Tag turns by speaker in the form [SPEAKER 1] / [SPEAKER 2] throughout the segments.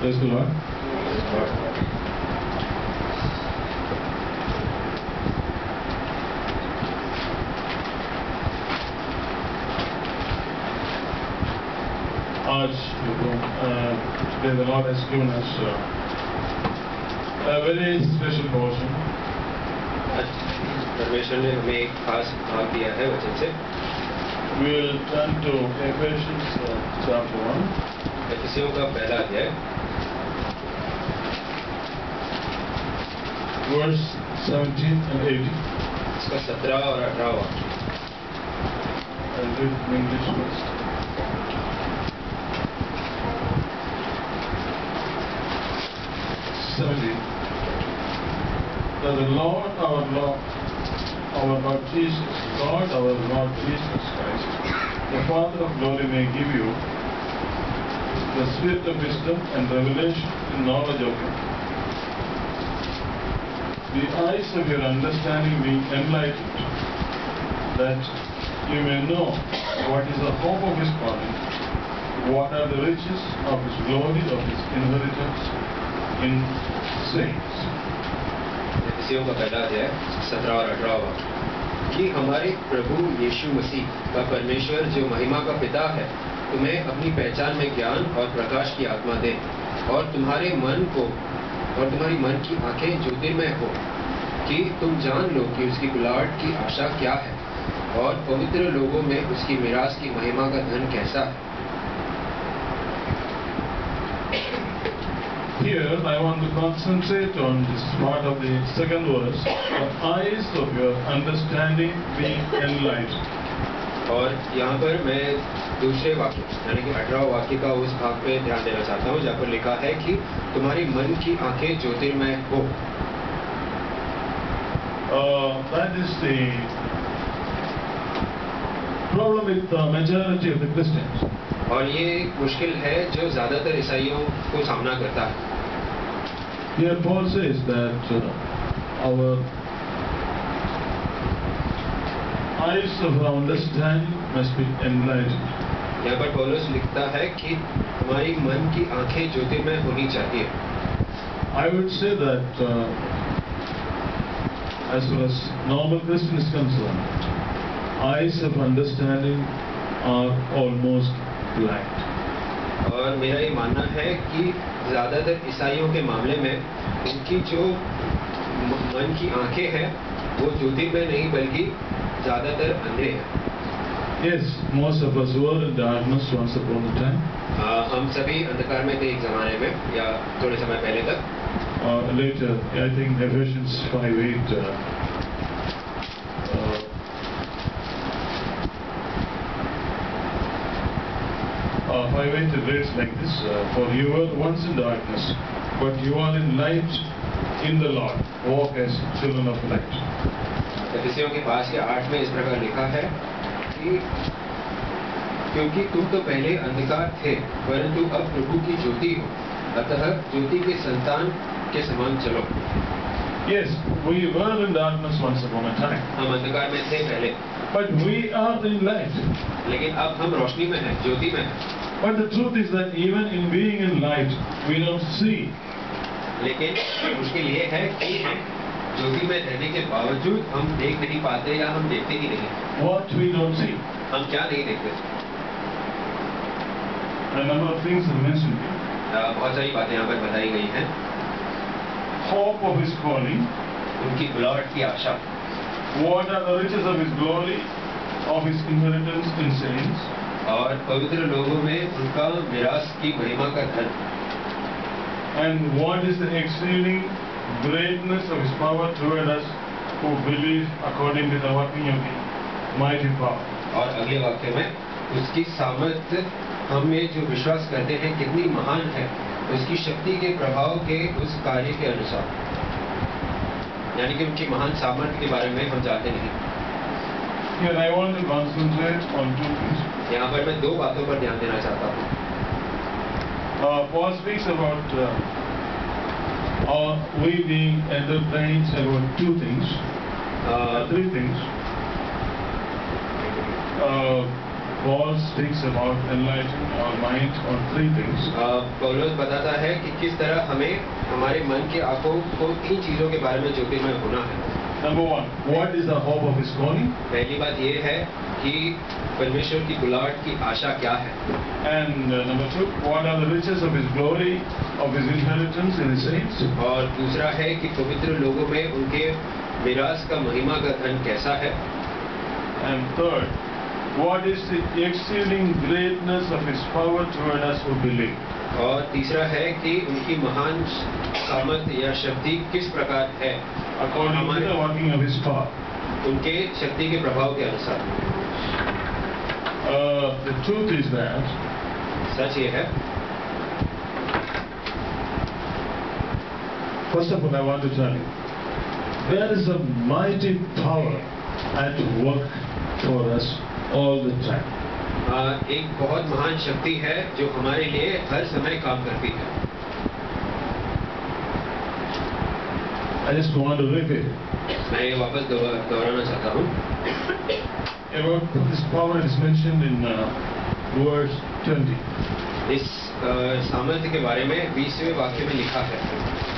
[SPEAKER 1] Praise the Lord. Today the Lord has given us a very special portion.
[SPEAKER 2] परमेश्वर ने हमें एक खास भाग दिया है वचन से.
[SPEAKER 1] We will turn to Ephesians chapter 1.
[SPEAKER 2] एफिसियों का पहला अध्याय
[SPEAKER 1] verse 17 and 18.
[SPEAKER 2] इसका 17 और 18 वाक्य.
[SPEAKER 1] I'll read in English first. 17. That the Lord our Lord Jesus, God our Lord Jesus Christ, the Father of glory, may give you the spirit of wisdom and revelation and knowledge of Him. The eyes of your understanding being enlightened, that you may know what is the hope of His calling, what are the riches of His glory, of His inheritance in saints.
[SPEAKER 2] एफिसियों का पहला अध्याय 17 और 18 वाक्य. कि हमारे प्रभु यीशु मसीह का परमेश्वर जो महिमा का पिता है तुम्हें अपनी पहचान में ज्ञान और प्रकाश की आत्मा दे, और तुम्हारे मन को और तुम्हारी मन की आंखें ज्योतिर्मय हो, कि तुम जान लो कि उसकी बुलाहट की आशा क्या है और पवित्र लोगों में उसकी मिरास की महिमा का धन कैसा है.
[SPEAKER 1] Here I want to concentrate on this part of the second verse, the eyes of your understanding being enlightened.
[SPEAKER 2] और यहाँ पर मैं दूसरे वाक्य यानी कि 18 वाक्य का उस भाग पे ध्यान देना चाहता हूँ जहाँ पर लिखा है कि तुम्हारी मन की आंखें ज्योतिर्मय हो.
[SPEAKER 1] That is the problem with the majority of the Christians.
[SPEAKER 2] और ये एक मुश्किल है जो ज्यादातर ईसाइयों को सामना करता है.
[SPEAKER 1] Here Paul says that our eyes of our understanding must be enlightened.
[SPEAKER 2] यहाँ पर पौलुस लिखता है कि हमारी मन की आंखें ज्योतिर्मय होनी चाहिए.
[SPEAKER 1] I would say that as far as normal Christian is concerned, eyes of understanding are almost blind.
[SPEAKER 2] और मेरा ये मानना है कि ज्यादातर ईसाइयों के मामले में उनकी जो मन की आंखें हैं वो ज्योतिर्मय नहीं बल्कि ज्यादातर अंधे हैं.
[SPEAKER 1] Yes, most of us were in darkness once upon a time.
[SPEAKER 2] हम सभी अंधकार में थे एक जमाने में या थोड़े समय पहले तक.
[SPEAKER 1] Later, I think Ephesians 5:8. 5:8 reads like this: For you were once in darkness, but you are in light in the Lord. Walk as children of light.
[SPEAKER 2] एफिसियों के 5 के 8 में इस प्रकार लिखा है कि क्योंकि तुम तो पहले अंधकार थे परंतु अब प्रभु की ज्योति हो, अतः ज्योति के संतान के समान चलो.
[SPEAKER 1] Yes, we were in darkness once upon a time.
[SPEAKER 2] हम अंधकार में थे पहले,
[SPEAKER 1] but we are in light.
[SPEAKER 2] लेकिन अब हम रोशनी में हैं, ज्योति में हैं.
[SPEAKER 1] But the truth is that even in being in light, we don't see.
[SPEAKER 2] लेकिन मुश्किल ये है कि ज्योति में रहने के बावजूद हम देख नहीं पाते या हम देखते ही नहीं.
[SPEAKER 1] What we don't see?
[SPEAKER 2] हम क्या नहीं देखते?
[SPEAKER 1] A number of things are mentioned here.
[SPEAKER 2] बहुत सारी बातें यहाँ पर बताई गई हैं.
[SPEAKER 1] Hope of His calling.
[SPEAKER 2] उनकी बुलाहट की आशा.
[SPEAKER 1] What are the riches of His glory, of His inheritance in saints?
[SPEAKER 2] और पवित्र लोगों में उनका मिरास की महिमा का धन.
[SPEAKER 1] And what is the exceeding greatness of His power toward us who believe according to the working of His mighty power?
[SPEAKER 2] और अगले वाक्य में उसकी सामर्थ्य हम में जो विश्वास करते हैं कितनी महान है, उसकी शक्ति के प्रभाव के उस कार्य के अनुसार. यानी कि उनकी महान सामर्थ्य के बारे में हम जानते नहीं.
[SPEAKER 1] Here I want to concentrate on two things.
[SPEAKER 2] यहाँ पर मैं दो बातों पर ध्यान देना चाहता हूँ.
[SPEAKER 1] Paul speaks about we being entertained about two things, three things. Paul speaks about enlightening our mind on three things.
[SPEAKER 2] पौलुस बताता है कि किस तरह हमें हमारे मन की आंखों को 3 चीजों के बारे में ज्योतिर्मय होना है।
[SPEAKER 1] Number one, what is the hope of his calling?
[SPEAKER 2] पहली बात ये है कि परमेश्वर की बुलाहट की आशा क्या है।
[SPEAKER 1] And number two, what are the riches of his glory, of his inheritance in the saints?
[SPEAKER 2] और दूसरा है कि पवित्र लोगों में उनके विरास का महिमा का धन कैसा है।
[SPEAKER 1] And third, what is the exceeding greatness of his power toward us who believe?
[SPEAKER 2] और तीसरा है कि उनकी महान सामर्थ्य या शक्ति किस प्रकार है
[SPEAKER 1] According to the working of his power.
[SPEAKER 2] उनके शक्ति के प्रभाव के अनुसार।
[SPEAKER 1] The truth is that
[SPEAKER 2] सच ये है,
[SPEAKER 1] first of all, I want to tell you, there is a mighty power at work for us all the time.
[SPEAKER 2] एक बहुत महान शक्ति है जो हमारे लिए हर समय काम करती है।
[SPEAKER 1] I just want to repeat it.
[SPEAKER 2] मैं ये वापस दोहराना चाहता हूँ।
[SPEAKER 1] About this power is mentioned in verse 20.
[SPEAKER 2] इस सामर्थ्य के बारे में 20वें वाक्य में लिखा है,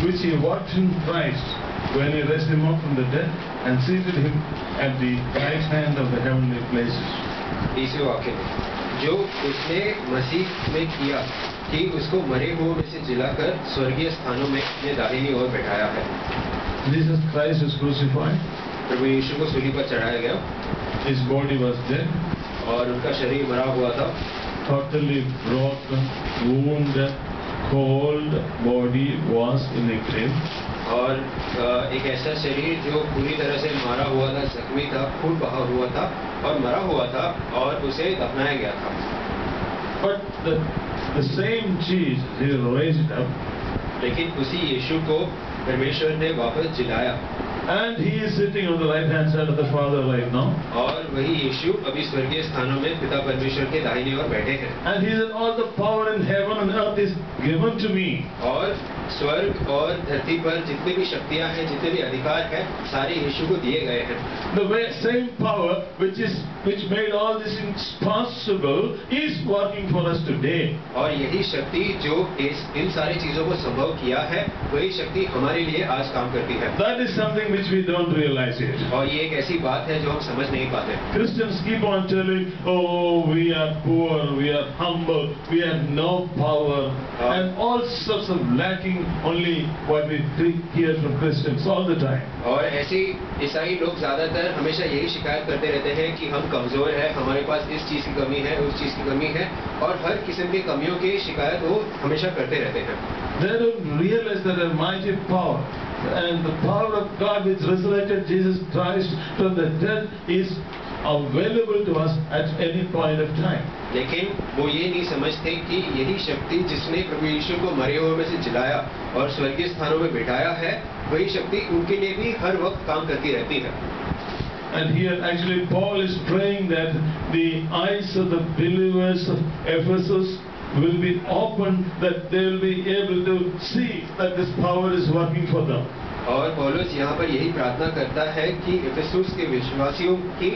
[SPEAKER 1] Which he worked in Christ when he raised him up from the dead and seated him at the right hand of the heavenly places.
[SPEAKER 2] 20वें वाक्य में, जो उसने मसीह में किया कि उसको मरे हुए में से जिलाकर स्वर्गीय स्थानों में अपने दाहिनी ओर बैठाया है।
[SPEAKER 1] Jesus Christ was crucified.
[SPEAKER 2] प्रभु यीशु को सूली पर चढ़ाया गया
[SPEAKER 1] His body was dead,
[SPEAKER 2] और उनका शरीर मरा हुआ था।
[SPEAKER 1] totally broken, wounded, cold body was in a grave.
[SPEAKER 2] और एक ऐसा शरीर जो पूरी तरह से मारा हुआ था, जख्मी था, खून बहा हुआ था और मरा हुआ था और उसे दफनाया गया था।
[SPEAKER 1] But the same Jesus, he raised up,
[SPEAKER 2] लेकिन उसी यीशु को परमेश्वर ने वापस जिलाया
[SPEAKER 1] and he is sitting on the right hand side of the Father right now.
[SPEAKER 2] और वही यीशु अभी स्वर्गीय स्थानों में पिता परमेश्वर के दाहिने ओर बैठे हैं।
[SPEAKER 1] And he said, all the power in heaven and earth is given to me.
[SPEAKER 2] और स्वर्ग और धरती पर जितनी भी शक्तियां हैं, जितने भी अधिकार हैं, सारे यीशु को दिए गए हैं।
[SPEAKER 1] The same power which made all this possible is working for us today.
[SPEAKER 2] और यही शक्ति जो इन सारी चीजों को संभव किया है, वही शक्ति हमारे लिए आज काम करती है।
[SPEAKER 1] That is something which we don't realize it.
[SPEAKER 2] और ये एक ऐसी बात है जो हम समझ नहीं पाते।
[SPEAKER 1] Christians keep on telling, oh, we are poor, we are humble, we have no power, and all sorts of lacking only what we hear from Christians all the time.
[SPEAKER 2] और ऐसे ईसाई लोग ज्यादातर हमेशा यही शिकायत करते रहते हैं कि हम कमजोर हैं, हमारे पास इस चीज की कमी है, उस चीज की कमी है, और हर किस्म की कमियों की शिकायत वो हमेशा करते रहते हैं।
[SPEAKER 1] They don't realize that a mighty power and the power of God which resurrected Jesus Christ from the dead is available to us at any point of time.
[SPEAKER 2] लेकिन वो ये नहीं समझते कि यही शक्ति जिसने प्रभु यीशु को मरे हुए में से जिलाया और स्वर्गीय स्थानों में बिठाया है, वही शक्ति उनके लिए भी हर वक्त काम करती रहती है।
[SPEAKER 1] And here actually Paul is praying that the eyes of the believers of Ephesus will be opened, that they will be able to see that this power is working for them.
[SPEAKER 2] और पौलुस यहाँ पर यही प्रार्थना करता है कि इफिसुस के विश्वासियों की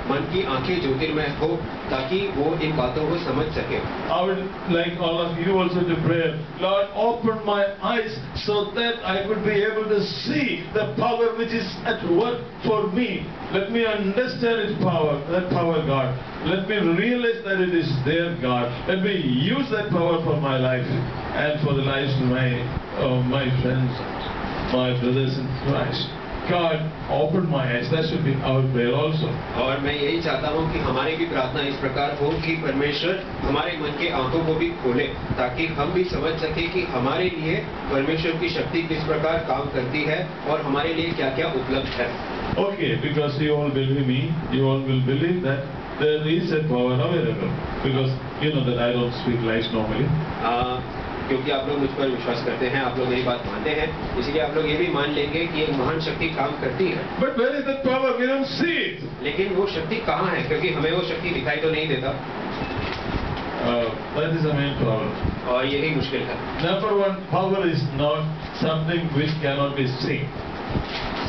[SPEAKER 2] मन की आंखें ज्योतिर्मय हो ताकि वो इन बातों को समझ सके।
[SPEAKER 1] I would like all of you also to pray, Lord, open my eyes so that I could be able to see the power which is at work for me. Let me understand its power, that power, God. Let me realize that it is there, God. Let me use that power for my life and for the lives of my friends, my brothers in Christ. God, open my eyes. That should be our prayer also.
[SPEAKER 2] और मैं यही चाहता हूँ कि हमारी भी प्रार्थना इस प्रकार हो कि परमेश्वर हमारे मन के आंखों को भी खोले ताकि हम भी समझ सके कि हमारे लिए परमेश्वर की शक्ति किस प्रकार काम करती है और हमारे लिए क्या क्या उपलब्ध है।
[SPEAKER 1] Okay, because you all believe me, you all will believe that there is a power available. Because you know that I don't speak lies normally.
[SPEAKER 2] क्योंकि आप लोग मुझ पर विश्वास करते हैं, आप लोग मेरी बात मानते हैं, इसलिए आप लोग ये भी मान लेंगे कि एक महान शक्ति काम करती है।
[SPEAKER 1] But where is that power? We don't see it.
[SPEAKER 2] लेकिन वो शक्ति कहाँ है? क्योंकि हमें वो शक्ति दिखाई तो नहीं देता।
[SPEAKER 1] That is the main problem.
[SPEAKER 2] और यही मुश्किल है।
[SPEAKER 1] Number one, power is not something which cannot be seen.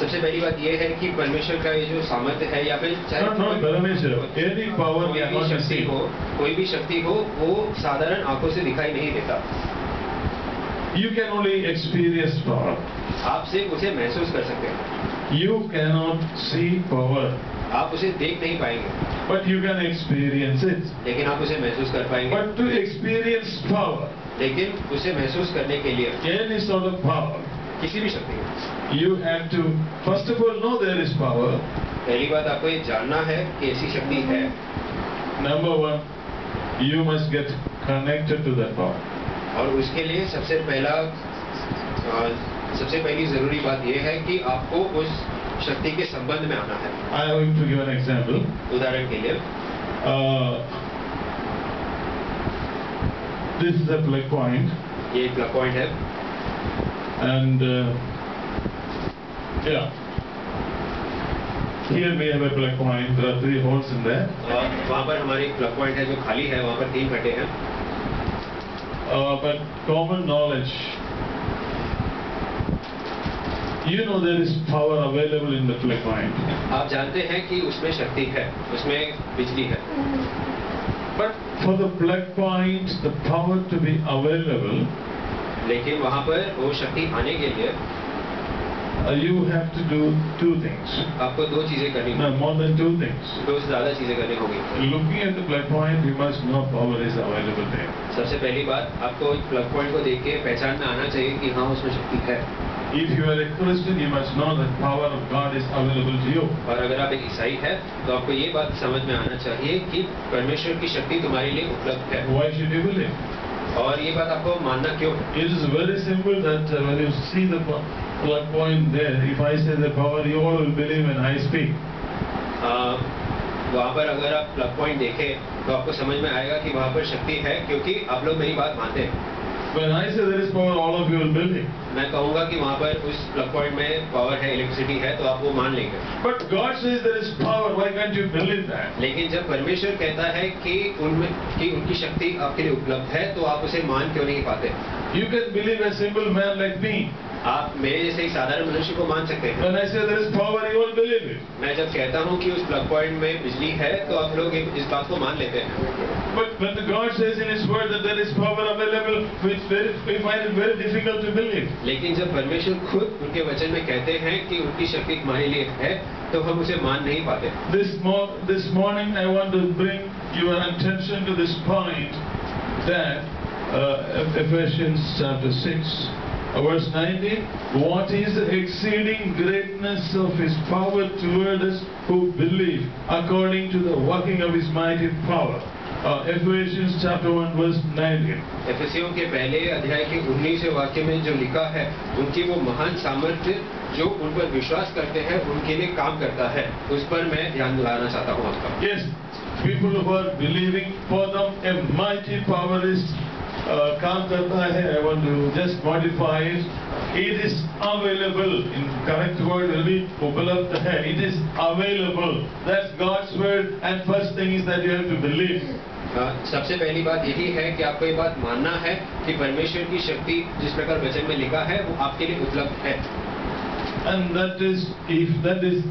[SPEAKER 2] सबसे पहली बात यह है कि परमेश्वर का ये जो सामर्थ्य है या फिर
[SPEAKER 1] Not Parameshwara. Any power
[SPEAKER 2] कोई
[SPEAKER 1] cannot
[SPEAKER 2] भी
[SPEAKER 1] be
[SPEAKER 2] शक्ति
[SPEAKER 1] seen.
[SPEAKER 2] हो, कोई भी शक्ति हो, वो साधारण आंखों से दिखाई नहीं देता।
[SPEAKER 1] You can only experience power.
[SPEAKER 2] आप सिर्फ उसे महसूस कर सकते हैं।
[SPEAKER 1] You cannot see power,
[SPEAKER 2] आप उसे देख नहीं पाएंगे,
[SPEAKER 1] but you can experience it.
[SPEAKER 2] लेकिन आप उसे महसूस कर पाएंगे।
[SPEAKER 1] But to experience power,
[SPEAKER 2] लेकिन उसे महसूस करने के लिए
[SPEAKER 1] any sort of power,
[SPEAKER 2] किसी भी शक्ति को,
[SPEAKER 1] you have to first of all know there is power.
[SPEAKER 2] पहली बात आपको ये जानना है कि ऐसी शक्ति है।
[SPEAKER 1] Number one, you must get connected to that power.
[SPEAKER 2] और उसके लिए सबसे पहली जरूरी बात यह है कि आपको उस शक्ति के संबंध में आना है।
[SPEAKER 1] I am going to give an example.
[SPEAKER 2] उदाहरण के लिए
[SPEAKER 1] This is a plug point,
[SPEAKER 2] ये एक प्लग पॉइंट है
[SPEAKER 1] and yeah, here we have a plug point. There are 3 holes in there.
[SPEAKER 2] और वहाँ पर हमारी एक प्लग पॉइंट है जो खाली है, वहाँ पर 3 फटे हैं।
[SPEAKER 1] But common knowledge, you know there is power available in the plug point.
[SPEAKER 2] आप जानते हैं कि उसमें शक्ति है, उसमें बिजली है,
[SPEAKER 1] But for the plug point, the power to be available,
[SPEAKER 2] लेकिन वहाँ पर वो शक्ति आने के लिए
[SPEAKER 1] you have to do 2 things.
[SPEAKER 2] आपको 2 चीजें करनी
[SPEAKER 1] No,
[SPEAKER 2] होंगी,
[SPEAKER 1] more than 2 things.
[SPEAKER 2] 2 से ज्यादा चीजें करनी होगी।
[SPEAKER 1] Looking at the plug point, you must know power is available there.
[SPEAKER 2] सबसे पहली बात, आपको प्लग पॉइंट को देख के पहचान में आना चाहिए कि हाँ उसमें शक्ति है।
[SPEAKER 1] If you are a Christian, you must know that power of God is available to you.
[SPEAKER 2] और अगर आप एक ईसाई है तो आपको ये बात समझ में आना चाहिए कि परमेश्वर की शक्ति तुम्हारे लिए उपलब्ध है।
[SPEAKER 1] Why should you believe?
[SPEAKER 2] और ये बात आपको मानना क्यों है?
[SPEAKER 1] It is very simple that when you see the plug point there, if I say the power, you all will believe when I speak.
[SPEAKER 2] वहाँ पर अगर आप प्लग पॉइंट देखें तो आपको समझ में आएगा कि वहाँ पर शक्ति है, क्योंकि आप लोग मेरी बात मानते हैं।
[SPEAKER 1] When I say there is power, all of you will believe.
[SPEAKER 2] मैं कहूँगा कि वहाँ पर उस प्लग पॉइंट में पावर है, इलेक्ट्रिसिटी है, तो आप वो मान लेंगे।
[SPEAKER 1] But God says there is power. Why can't you believe that?
[SPEAKER 2] लेकिन जब परमेश्वर कहता है कि उनकी शक्ति आपके लिए उपलब्ध है, तो आप उसे मान क्यों नहीं पाते?
[SPEAKER 1] You can believe a simple man like me.
[SPEAKER 2] आप मेरे जैसे एक साधारण मनुष्य को मान सकते हैं।
[SPEAKER 1] When I say there is power, you will believe it.
[SPEAKER 2] मैं जब कहता हूँ कि उस प्लग पॉइंट में बिजली है, तो आप लोग इस बात को मान लेते हैं।
[SPEAKER 1] But when the God says in His Word that there is power available, we find it very difficult to believe.
[SPEAKER 2] लेकिन जब परमेश्वर खुद उनके वचन में कहते हैं कि उनकी शक्ति हमारे लिए है, तो हम उसे मान नहीं पाते।
[SPEAKER 1] This morning I want to bring your attention to this point that Ephesians chapter 6. Verse 19, what is the exceeding greatness of His power toward us who believe, according to the working of His mighty power. Ephesians chapter 1 verse 19.
[SPEAKER 2] एफेसियों के पहले अध्याय के 19वें वाक्य में जो लिखा है, उनकी वो महान सामर्थ्य जो उन पर विश्वास करते हैं उनके लिए काम करता है, उस पर मैं ध्यान दिलाना चाहता हूँ आपका।
[SPEAKER 1] Yes, people who are believing, for them a mighty power is काम करता है। I want to just modify it. It is available. In correct word will be उपलब्ध है. It is available. That's God's word. And first thing is that you have to believe.
[SPEAKER 2] सबसे पहली बात यही है कि आपको ये बात मानना है कि परमेश्वर की शक्ति जिस प्रकार वचन में लिखा है वो आपके लिए उपलब्ध है।
[SPEAKER 1] And that is, if that is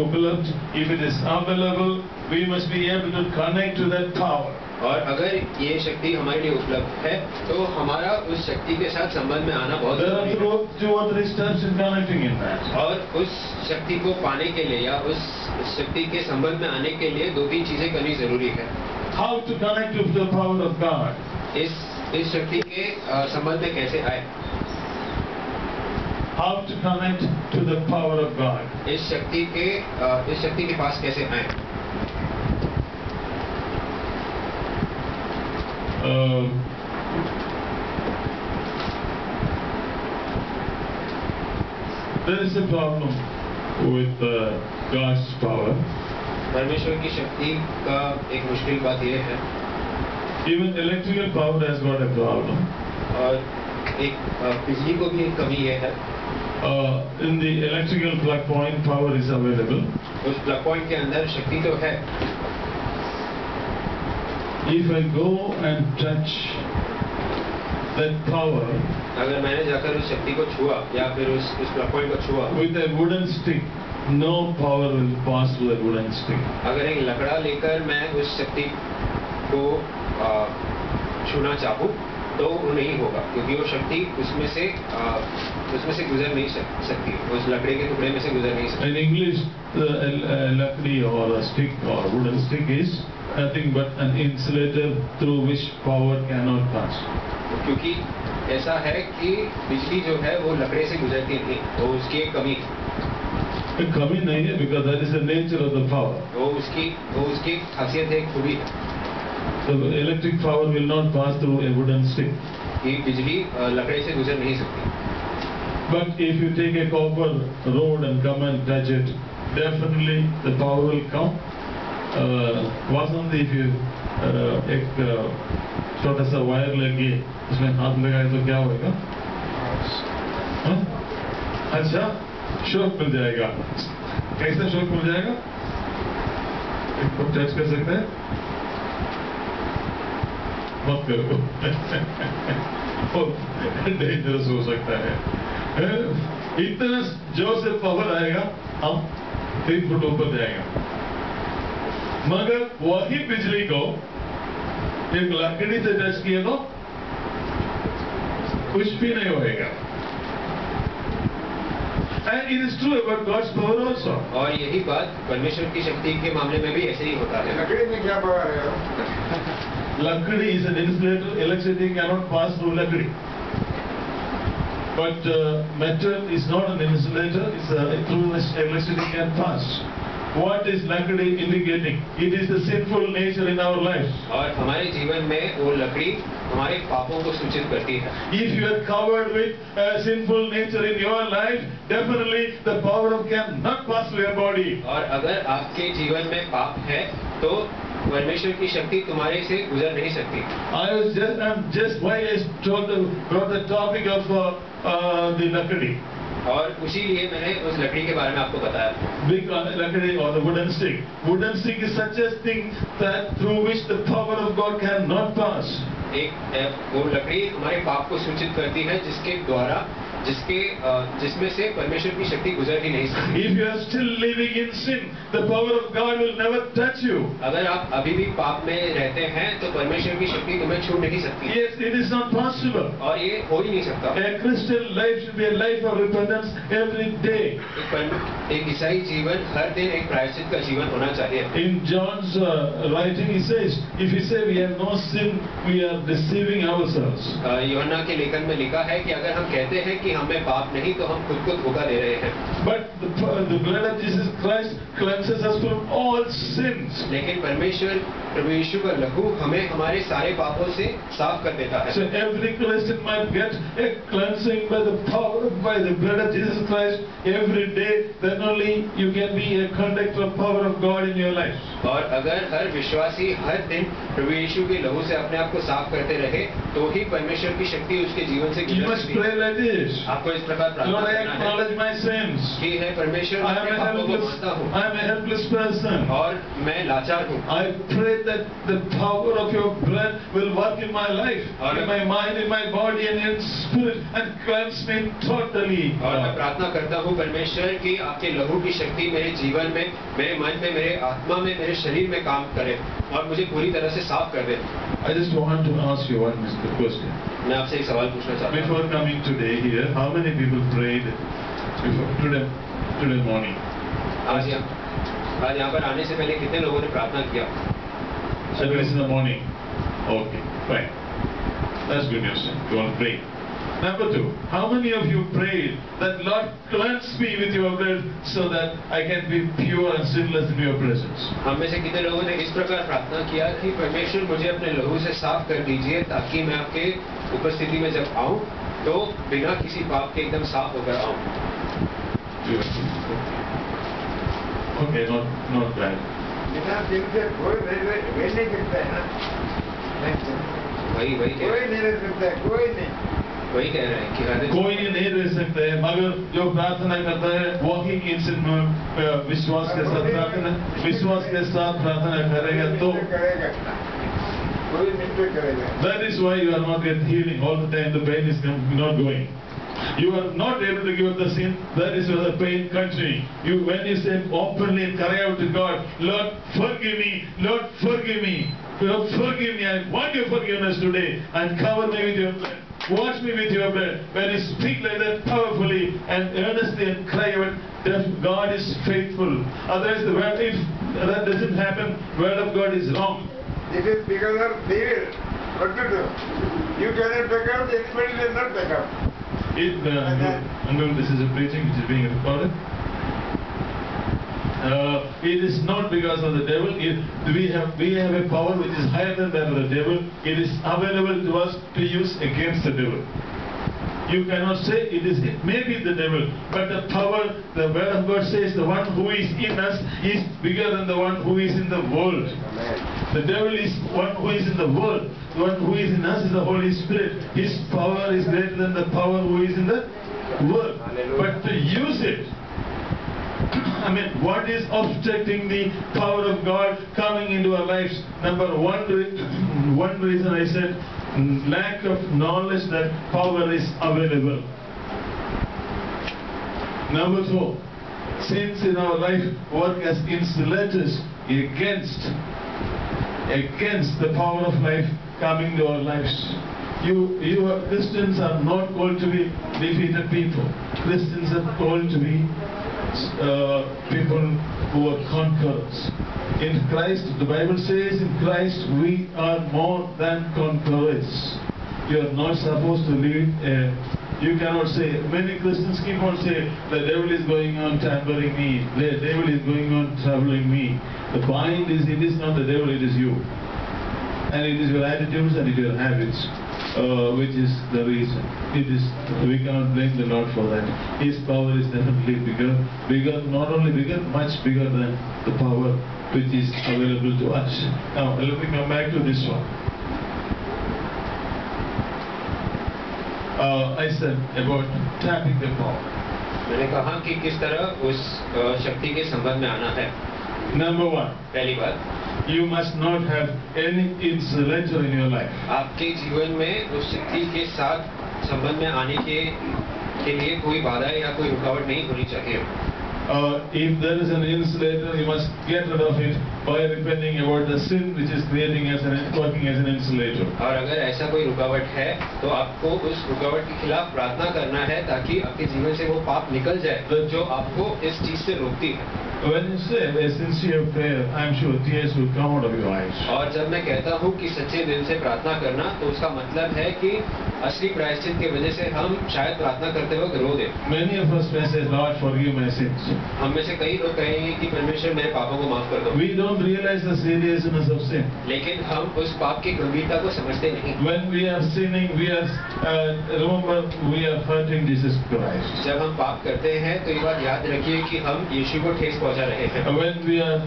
[SPEAKER 1] उपलब्ध, if it is available, we must be able to connect to that power.
[SPEAKER 2] और अगर ये शक्ति हमारे लिए उपलब्ध है तो हमारा उस शक्ति के साथ संबंध में आना बहुत जरूरी है।
[SPEAKER 1] There are 2 or 3 steps in connecting in that.
[SPEAKER 2] और उस शक्ति को पाने के लिए या उस शक्ति के संबंध में आने के लिए 2-3 चीजें करनी जरूरी है।
[SPEAKER 1] How to connect to the power of God?
[SPEAKER 2] इस शक्ति के संबंध में कैसे आए?
[SPEAKER 1] How to connect to the power of God?
[SPEAKER 2] इस शक्ति के पास कैसे आए?
[SPEAKER 1] There is a problem with God's power.
[SPEAKER 2] परमेश्वर की शक्ति का एक मुश्किल बात यह है,
[SPEAKER 1] Even electrical power has got a problem.
[SPEAKER 2] और एक बिजली को भी एक कमी यह है।
[SPEAKER 1] In the electrical plug point, power is available.
[SPEAKER 2] उस प्लग पॉइंट के अंदर शक्ति तो है।
[SPEAKER 1] If I go and touch that power
[SPEAKER 2] अगर मैंने जाकर उस शक्ति को छुआ या फिर उस प्लग पॉइंट को छुआ,
[SPEAKER 1] with a wooden stick, no power will pass through that wooden stick.
[SPEAKER 2] अगर एक लकड़ा लेकर मैं उस शक्ति को छूना चाहूँ तो वो नहीं होगा, क्योंकि वो शक्ति उसमें से गुजर नहीं सकती, उस लकड़े के टुकड़े में से गुजर नहीं सकती।
[SPEAKER 1] In English, lakdi or a stick or wooden stick is nothing but an insulator through which power cannot pass.
[SPEAKER 2] क्योंकि ऐसा है कि बिजली जो है वो लकड़े से गुजरती नहीं, तो उसकी एक कमी है।
[SPEAKER 1] कमी नहीं है, because that is the nature of the power.
[SPEAKER 2] वो उसकी खासियत है, खूबी है।
[SPEAKER 1] The electric power will not pass through a wooden stick.
[SPEAKER 2] ये बिजली लकड़े से गुजर नहीं सकती।
[SPEAKER 1] But if you take a copper rod and come and touch it, definitely the power will come. Vasanti, if you एक छोटा सा वायर लगे उसमें हाथ लगाए तो क्या होगा? अच्छा, शॉक मिल जाएगा। कैसा शॉक मिल जाएगा? इसको टच कर सकते हैं? मत करो, डेंजरस हो सकता है। इतना जोर से पावर आएगा, हम 3 फुट ऊपर जाएगा। मगर वही बिजली को एक लकड़ी से टच किए तो कुछ भी नहीं होएगा। And it is true about God's power also.
[SPEAKER 2] और यही बात परमेश्वर की शक्ति के मामले में भी ऐसे ही होता है।
[SPEAKER 3] लकड़ी में क्या पावर है?
[SPEAKER 1] Lakdi is an insulator. Electricity cannot pass through lakdi. But metal is not an insulator. It's through which electricity can pass. What is lakdi indicating? It is the sinful nature in our lives.
[SPEAKER 2] और हमारे जीवन में वो लकड़ी हमारे पापों को सूचित करती है।
[SPEAKER 1] If you are covered with a sinful nature in your life, definitely the power of cannot pass through your body.
[SPEAKER 2] और अगर आपके जीवन में पाप है तो परमेश्वर की शक्ति तुम्हारे से गुजर नहीं सकती।
[SPEAKER 1] I'm just why I brought the topic of the lakdi.
[SPEAKER 2] और उसी लिए मैंने उस लकड़ी के बारे में आपको बताया।
[SPEAKER 1] Big lakdi or the wooden stick. Wooden stick is such a thing that through which the power of God cannot pass.
[SPEAKER 2] वो लकड़ी हमारे पाप को सूचित करती है, जिसमें से परमेश्वर की शक्ति गुजर ही नहीं सकती।
[SPEAKER 1] If you are still living in sin, the power of God will never touch you.
[SPEAKER 2] अगर आप अभी भी पाप में रहते हैं तो परमेश्वर की शक्ति तुम्हें छू नहीं सकती।
[SPEAKER 1] Yes, it is not possible.
[SPEAKER 2] और ये हो ही नहीं सकता।
[SPEAKER 1] A Christian life should be a life of repentance every day.
[SPEAKER 2] एक ईसाई जीवन हर दिन एक प्रायश्चित का जीवन होना चाहिए।
[SPEAKER 1] In John's writing, he says, if we say we have no sin, we are deceiving ourselves.
[SPEAKER 2] यूहन्ना के लेखन में लिखा है कि अगर हम कहते हैं कि हमें पाप नहीं तो हम खुद को धोखा दे रहे हैं।
[SPEAKER 1] But the blood of Jesus Christ cleanses us from all sins.
[SPEAKER 2] लेकिन प्रभु यीशु का लहू हमें हमारे सारे पापों से साफ कर देता है।
[SPEAKER 1] So every Christian might get a cleansing by the blood of Jesus Christ every day. Then only you can be a conductor of power of God in your life.
[SPEAKER 2] और अगर हर विश्वासी हर दिन प्रभु यीशु के लहू से अपने आप को साफ करते रहे तो ही परमेश्वर की शक्ति उसके जीवन से
[SPEAKER 1] You must pray like this.
[SPEAKER 2] आपको इस प्रकार प्रार्थना
[SPEAKER 1] Lord, I
[SPEAKER 2] करना है
[SPEAKER 1] acknowledge my sins.
[SPEAKER 2] कि है परमेश्वर
[SPEAKER 1] I
[SPEAKER 2] मैं अपने पापों को मानता हूँ
[SPEAKER 1] am a helpless person.
[SPEAKER 2] और मैं लाचार हूँ।
[SPEAKER 1] I pray that the power of your blood will work in my life, in my mind, in my body, and in spirit, and cleanse me totally.
[SPEAKER 2] और मैं प्रार्थना करता हूँ परमेश्वर कि आपके लहू की शक्ति मेरे जीवन में, मेरे मन में, मेरे आत्मा में, मेरे शरीर में काम करे और मुझे पूरी तरह से साफ कर दे।
[SPEAKER 1] I just want to ask you one question.
[SPEAKER 2] मैं आपसे एक सवाल पूछना चाहता हूँ।
[SPEAKER 1] Before coming today here, how many people prayed before today morning?
[SPEAKER 2] आज यहाँ पर आने से पहले कितने लोगों ने प्रार्थना किया?
[SPEAKER 1] At least in the morning. Okay, fine. That's good news. You want to pray. Number 2, how many of you prayed that Lord cleanse me with your blood so that I can be pure and sinless in your presence?
[SPEAKER 2] हम में से कितने लोगों ने इस प्रकार प्रार्थना किया कि परमेश्वर मुझे अपने लहू से साफ कर दीजिए ताकि मैं आपके उपस्थिति में जब आऊं तो बिना किसी पाप के एकदम साफ होकर आऊं?
[SPEAKER 1] Okay, not bad.
[SPEAKER 3] बिना दिल से कोई वे नहीं सकता है ना।
[SPEAKER 2] वही
[SPEAKER 3] कोई नहीं रह सकता है, कोई नहीं।
[SPEAKER 2] वही कह रहे हैं कि हृदय
[SPEAKER 1] कोई नहीं रह सकता है, मगर जो प्रार्थना करता है वही विश्वास के साथ प्रार्थना करेगा तो
[SPEAKER 3] कोई निंदा करेगा।
[SPEAKER 1] That is why you are not getting healing all the time. The pain is not going. You are not able to give up the sin. That is why the pain continuing. When you say openly and cry out to God, Lord, forgive me. Lord, forgive me. Lord, forgive me. I want your forgiveness today, and cover me with your blood. Wash me with your blood. When you speak like that powerfully and earnestly and cry out, God is faithful. Otherwise, if that doesn't happen, word of God is wrong.
[SPEAKER 3] This is because of fear. What to do? You cannot back up, anybody will not back up.
[SPEAKER 1] Uncle, this is a preaching which is being recorded. It is not because of the devil. We have a power which is higher than that of the devil. It is available to us to use against the devil. You cannot say it is maybe the devil, but the power, the word of God says, the one who is in us is bigger than the one who is in the world. The devil is one who is in the world. The one who is in us is the Holy Spirit. His power is greater than the power who is in the world. But to use it, what is obstructing the power of God coming into our lives? Number one reason I said, lack of knowledge that power is available. Number 4, sins in our life work as insulators against the power of life coming to our lives. Christians are not called to be defeated people. Christians are called to be people who are conquerors. In Christ, the Bible says, in Christ we are more than conquerors. You are not supposed to lead you cannot say, many Christians keep on saying, the devil is going on tampering me, the devil is going on troubling me. The point is, it is not the devil, it is you. And it is your attitudes and it is your habits, which is the reason. We cannot blame the Lord for that. His power is definitely bigger, not only bigger, much bigger than the power which is available to us. Now, let me come back to this one. I said about tapping the power.
[SPEAKER 2] मैंने कहा कि किस तरह उस शक्ति के संबंध में आना है.
[SPEAKER 1] Number 1.
[SPEAKER 2] पहली बात,
[SPEAKER 1] you must not have any insulator in your life.
[SPEAKER 2] आपके जीवन में उस शक्ति के साथ संबंध में आने के लिए कोई बाधा या कोई रुकावट नहीं होनी चाहिए.
[SPEAKER 1] If there is an insulator, you must get rid of it by repenting about the sin which is working as an insulator.
[SPEAKER 2] और अगर ऐसा कोई रुकावट है, तो आपको उस रुकावट के खिलाफ प्रार्थना करना है ताकि आपके जीवन से वो पाप निकल जाए जो आपको इस चीज से रोकती है.
[SPEAKER 1] When you say a sincere prayer, I am sure tears will come out of your eyes.
[SPEAKER 2] और जब मैं कहता हूँ कि सच्चे दिल से प्रार्थना करना, तो उसका मतलब है कि असली प्रायश्चित की वजह से हम शायद प्रार्थना करते वक्त रो दें.
[SPEAKER 1] Many of us may say, Lord, forgive my sins.
[SPEAKER 2] हम में से कई लोग कहेंगे कि परमेश्वर मेरे पापों को माफ कर दो.
[SPEAKER 1] We don't realize the seriousness of sin.
[SPEAKER 2] लेकिन हम उस पाप की गंभीरता को समझते नहीं.
[SPEAKER 1] When we are sinning, remember we are hurting Jesus Christ.
[SPEAKER 2] जब हम पाप करते हैं, तो ये बात याद रखिए कि हम यीशु को ठेस पहुंचा रहे हैं.
[SPEAKER 1] When we are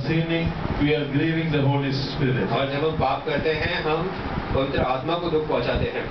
[SPEAKER 1] sinning, we are grieving the Holy Spirit.
[SPEAKER 2] और जब हम पाप करते हैं, हम पवित्र आत्मा को दुख पहुंचाते हैं.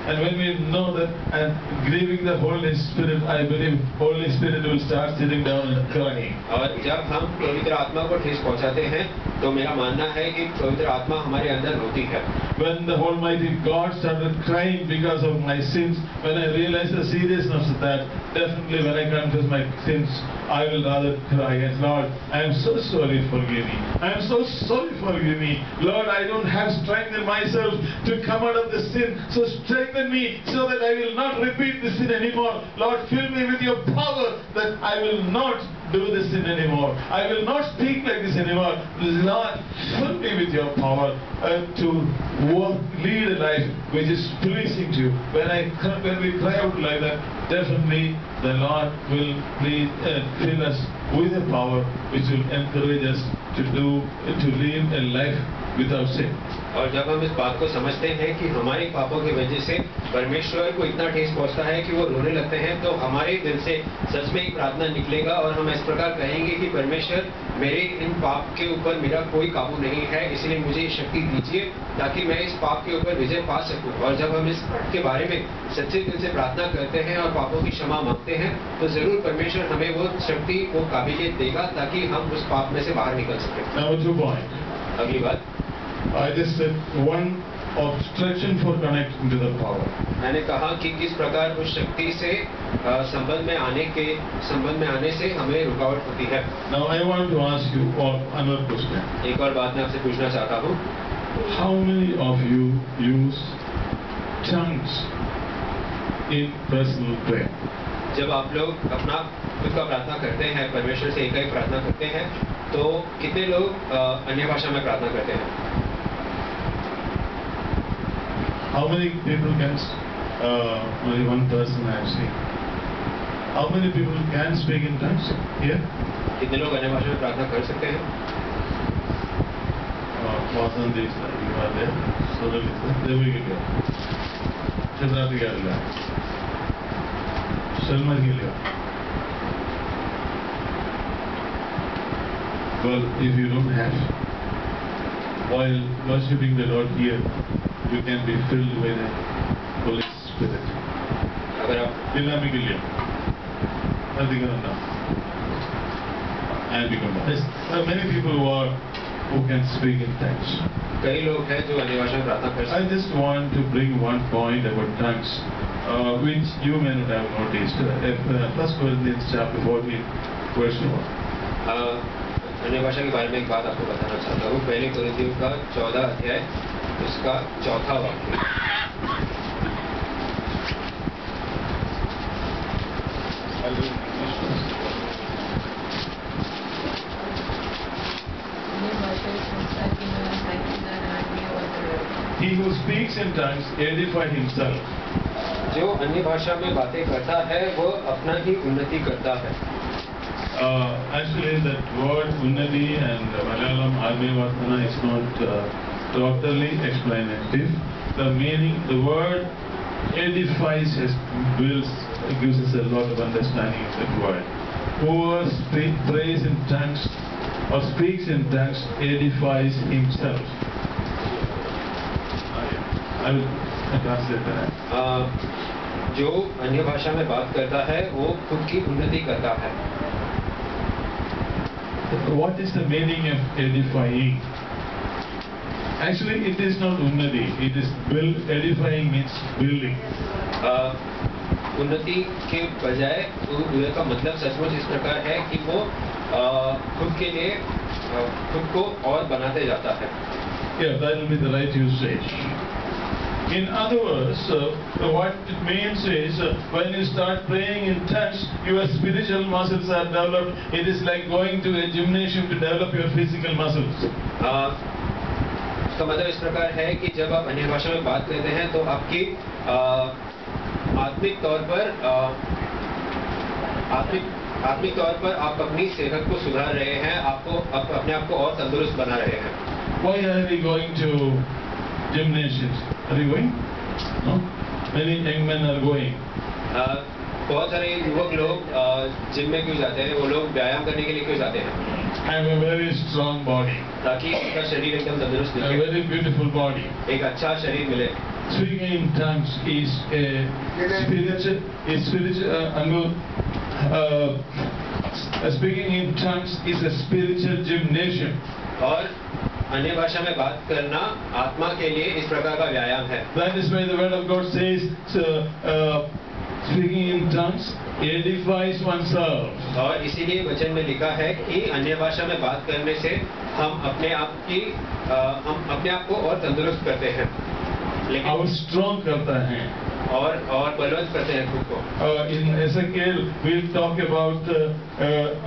[SPEAKER 1] And when we know that and grieving the Holy Spirit, I believe Holy Spirit will start sitting down and crying.
[SPEAKER 2] और जब हम पवित्र आत्मा को ठेस पहुंचाते हैं, तो मेरा मानना है कि पवित्र आत्मा हमारे अंदर रोती है.
[SPEAKER 1] When the Almighty God started crying because of my sins, when I realized the seriousness of that, definitely when I confess my sins, I will rather cry as Lord, I am so sorry, forgive me. I am so sorry, forgive me. Lord, I don't have strength in myself to come out of the sin, so strengthen me so that I will not repeat the sin anymore. Lord, fill me with your power that I will not do this sin anymore. I will not speak like this anymore. Lord, fill me with your power to lead a life which is pleasing to you. When we cry out like that, definitely the Lord will fill us with the power which will encourage us to live a life without sin.
[SPEAKER 2] और जब हम इस बात को समझते हैं कि हमारे पापों की वजह से परमेश्वर को इतना ठेस पहुंचता है कि वो रोने लगते हैं, तो हमारे दिल से सच में एक प्रार्थना निकलेगा और हम इस प्रकार कहेंगे कि परमेश्वर, मेरे इन पाप के ऊपर मेरा कोई काबू नहीं है, इसलिए मुझे शक्ति दीजिए ताकि मैं इस पाप के ऊपर विजय पा सकूं. और जब हम इसके बारे में सच्चे दिल से प्रार्थना करते हैं और पापों की क्षमा मांगते हैं, तो जरूर परमेश्वर हमें वो शक्ति, वो काबिलियत देगा ताकि हम उस पाप में से बाहर निकल सकें.
[SPEAKER 1] Number 2 point.
[SPEAKER 2] अगली बात,
[SPEAKER 1] I just said one obstruction for connecting to the power.
[SPEAKER 2] मैंने कहा कि किस प्रकार उस शक्ति से संबंध में आने से हमें रुकावट होती है.
[SPEAKER 1] Now I want to ask you another question.
[SPEAKER 2] एक और बात मैं आपसे पूछना चाहता हूँ.
[SPEAKER 1] How many of you use tongues in personal prayer?
[SPEAKER 2] जब आप लोग अपना खुद का प्रार्थना करते हैं, परमेश्वर से एकाएक प्रार्थना करते हैं, तो कितने लोग अन्य भाषा में प्रार्थना करते हैं?
[SPEAKER 1] How many people can, only one person I have seen. How many people can speak in tongues here?
[SPEAKER 2] कितने लोग अन्य भाषा में प्रार्थना कर सकते हैं?
[SPEAKER 1] Wasn't this you are there? So there we go. Chitrati Gala. Shalma Gila. Well, if you don't have, while worshipping the Lord here, you can be filled with the Holy Spirit.
[SPEAKER 2] अगर आप
[SPEAKER 1] Gila Gila. Nothing enough. And become. There are many people who can speak in tongues.
[SPEAKER 2] कई लोग हैं जो अन्य भाषा में प्रार्थना कर सकते
[SPEAKER 1] I just want to bring one point about tongues, which you may not have noticed. First Corinthians chapter 14, verse 1.
[SPEAKER 2] हैं. अन्य भाषा के बारे में एक बात आपको बताना चाहता हूँ. पहले कोरिन्थियों का 14 अध्याय उसका 4था वाक्य.
[SPEAKER 1] He who speaks in tongues edify himself.
[SPEAKER 2] जो अन्य भाषा में बातें करता है वो अपना ही उन्नति करता है.
[SPEAKER 1] Actually, that word Unnati and Malayalam Armevatana is not totally explanative. The meaning, the word edifies, gives us a lot of understanding of that word. Whoever prays in tongues or speaks in tongues edifies himself. I will translate that.
[SPEAKER 2] जो अन्य भाषा में बात करता है वो खुद की उन्नति करता है.
[SPEAKER 1] What is the meaning of edifying? Actually, it is not unnati. It is edifying means building.
[SPEAKER 2] उन्नति के बजाय का मतलब सचमुच इस प्रकार है कि वो खुद के लिए खुद को और बनाते जाता है.
[SPEAKER 1] Yeah, that will be the right usage. In other words, what it means is, when you start praying in tongues, your spiritual muscles are developed. It is like going to a gymnasium to develop your physical muscles.
[SPEAKER 2] इसका मतलब इस प्रकार है कि जब आप अन्य भाषा में बात करते हैं तो आपकी आत्मिक तौर पर आप अपनी सेहत को सुधार रहे हैं, अपने आप को और तंदुरुस्त बना रहे हैं.
[SPEAKER 1] Why are we going to gymnasiums? Are you going? No? Many young men are going.
[SPEAKER 2] बहुत सारे युवक लोग जिम में क्यों जाते हैं? वो लोग व्यायाम करने के लिए क्यों जाते हैं?
[SPEAKER 1] Have a very strong body.
[SPEAKER 2] ताकि उनका शरीर एकदम तंदुरुस्त
[SPEAKER 1] A
[SPEAKER 2] दिखे.
[SPEAKER 1] very beautiful body.
[SPEAKER 2] एक अच्छा शरीर मिले.
[SPEAKER 1] Speaking in tongues is speaking in tongues is a spiritual gymnasium.
[SPEAKER 2] और अन्य भाषा में बात करना आत्मा के लिए इस प्रकार का व्यायाम है.
[SPEAKER 1] That is why the word of God says, speaking in tongues edifies oneself.
[SPEAKER 2] और इसीलिए वचन में लिखा है कि अन्य भाषा में बात करने से हम अपने आप को और तंदुरुस्त करते हैं. लेकिन
[SPEAKER 1] और strong करता है.
[SPEAKER 2] और बलवंत करते हैं खुद को.
[SPEAKER 1] In Ezekiel, we'll talk about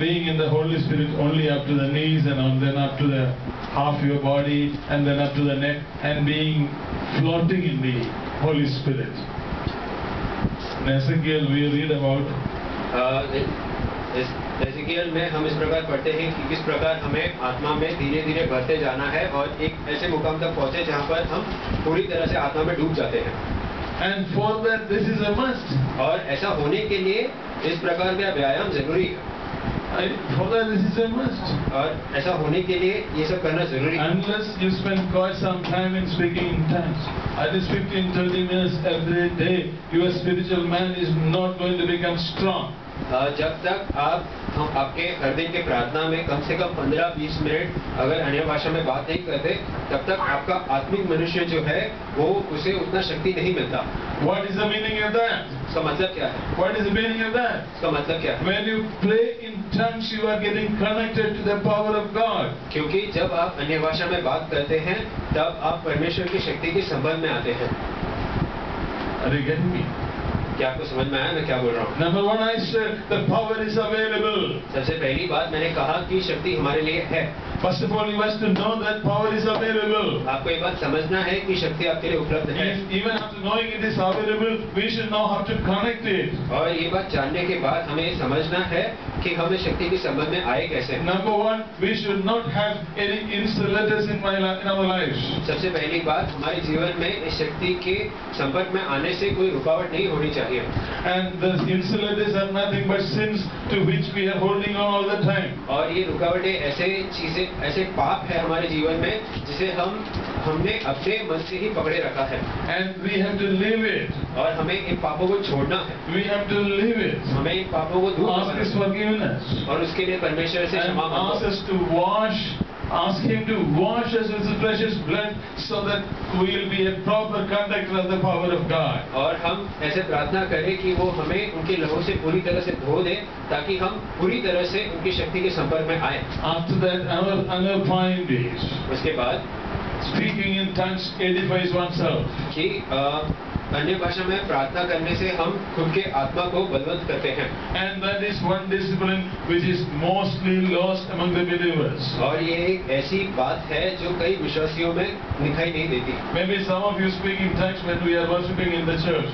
[SPEAKER 1] being in the Holy Spirit only up to the knees and then up to the half your body and then up to the neck and being floating in the Holy Spirit. In Ezekiel, we read about
[SPEAKER 2] Ezekiel में हम इस प्रकार पढ़ते हैं कि किस प्रकार हमें आत्मा में धीरे धीरे बढ़ते जाना है और एक ऐसे मुकाम तक पहुंचे जहां पर हम पूरी तरह से आत्मा में डूब जाते हैं.
[SPEAKER 1] And for that, this is a must.
[SPEAKER 2] और ऐसा होने के लिए इस प्रकार का व्यायाम जरूरी है.
[SPEAKER 1] For that, this is a must.
[SPEAKER 2] और ऐसा होने के लिए ये सब करना जरूरी है.
[SPEAKER 1] Unless you spend quite some time in speaking in tongues, at least 15-30 minutes every day, your spiritual man is not going to become strong.
[SPEAKER 2] जब तक आप आपके हर दिन के प्रार्थना में कम से कम 15-20 मिनट अगर अन्य भाषा में बात नहीं करते, तब तक आपका आत्मिक मनुष्य जो है वो उसे उतना शक्ति नहीं मिलता।
[SPEAKER 1] What is the meaning of that?
[SPEAKER 2] इसका मतलब क्या है?
[SPEAKER 1] What is the meaning of that?
[SPEAKER 2] इसका मतलब क्या है?
[SPEAKER 1] When you pray in tongues, you are getting connected to the power of God.
[SPEAKER 2] क्योंकि जब आप अन्य भाषा में बात करते हैं, तब आप परमेश्वर की शक्ति के संबंध में आते हैं।
[SPEAKER 1] Are you getting me?
[SPEAKER 2] क्या आपको समझ में आया मैं क्या बोल रहा हूँ?
[SPEAKER 1] Number one, I said the power is available.
[SPEAKER 2] सबसे पहली बात मैंने कहा कि शक्ति हमारे लिए है।
[SPEAKER 1] First of all, you have to know that power is available.
[SPEAKER 2] आपको ये बात समझना है कि शक्ति आपके लिए उपलब्ध है।
[SPEAKER 1] Even after knowing it is available, we should know how to connect it.
[SPEAKER 2] और ये बात जानने के बाद हमें समझना है कि हमें शक्ति के संबंध में आए कैसे।
[SPEAKER 1] Number one, we should not have any insulators in our lives.
[SPEAKER 2] सबसे पहली बात, हमारे जीवन में इस शक्ति के संपर्क में आने से कोई रुकावट नहीं होनी चाहिए।
[SPEAKER 1] And the insulators are nothing but sins to which we are holding on all the time.
[SPEAKER 2] और ये रुकावटें ऐसे पाप है हमारे जीवन में जिसे हमने अपने मन से ही पकड़े रखा है।
[SPEAKER 1] And we have to leave it.
[SPEAKER 2] और हमें इन पापों को छोड़ना है।
[SPEAKER 1] We have to leave it.
[SPEAKER 2] हमें इन पापों को दूर
[SPEAKER 1] Ask His forgiveness.
[SPEAKER 2] और उसके लिए परमेश्वर से क्षमा मांगो।
[SPEAKER 1] Ask us to wash. Ask Him to wash us with His precious blood, so that we will be a proper conductor of the power of God.
[SPEAKER 2] और हम ऐसे प्रार्थना करें कि वो हमें उनके लहू से पूरी तरह से धो दे, ताकि हम पूरी तरह से उनकी शक्ति के संपर्क में आए।
[SPEAKER 1] After that, another point is,
[SPEAKER 2] उसके बाद
[SPEAKER 1] speaking in tongues edifies oneself.
[SPEAKER 2] कि अन्य भाषा में प्रार्थना करने से हम खुद के आत्मा को बलवंत करते हैं।
[SPEAKER 1] And that is one discipline which is mostly lost among the believers.
[SPEAKER 2] और ये एक ऐसी बात है जो कई विश्वासियों में दिखाई नहीं देती।
[SPEAKER 1] Maybe some of you speak in tongues when we are worshiping in the church.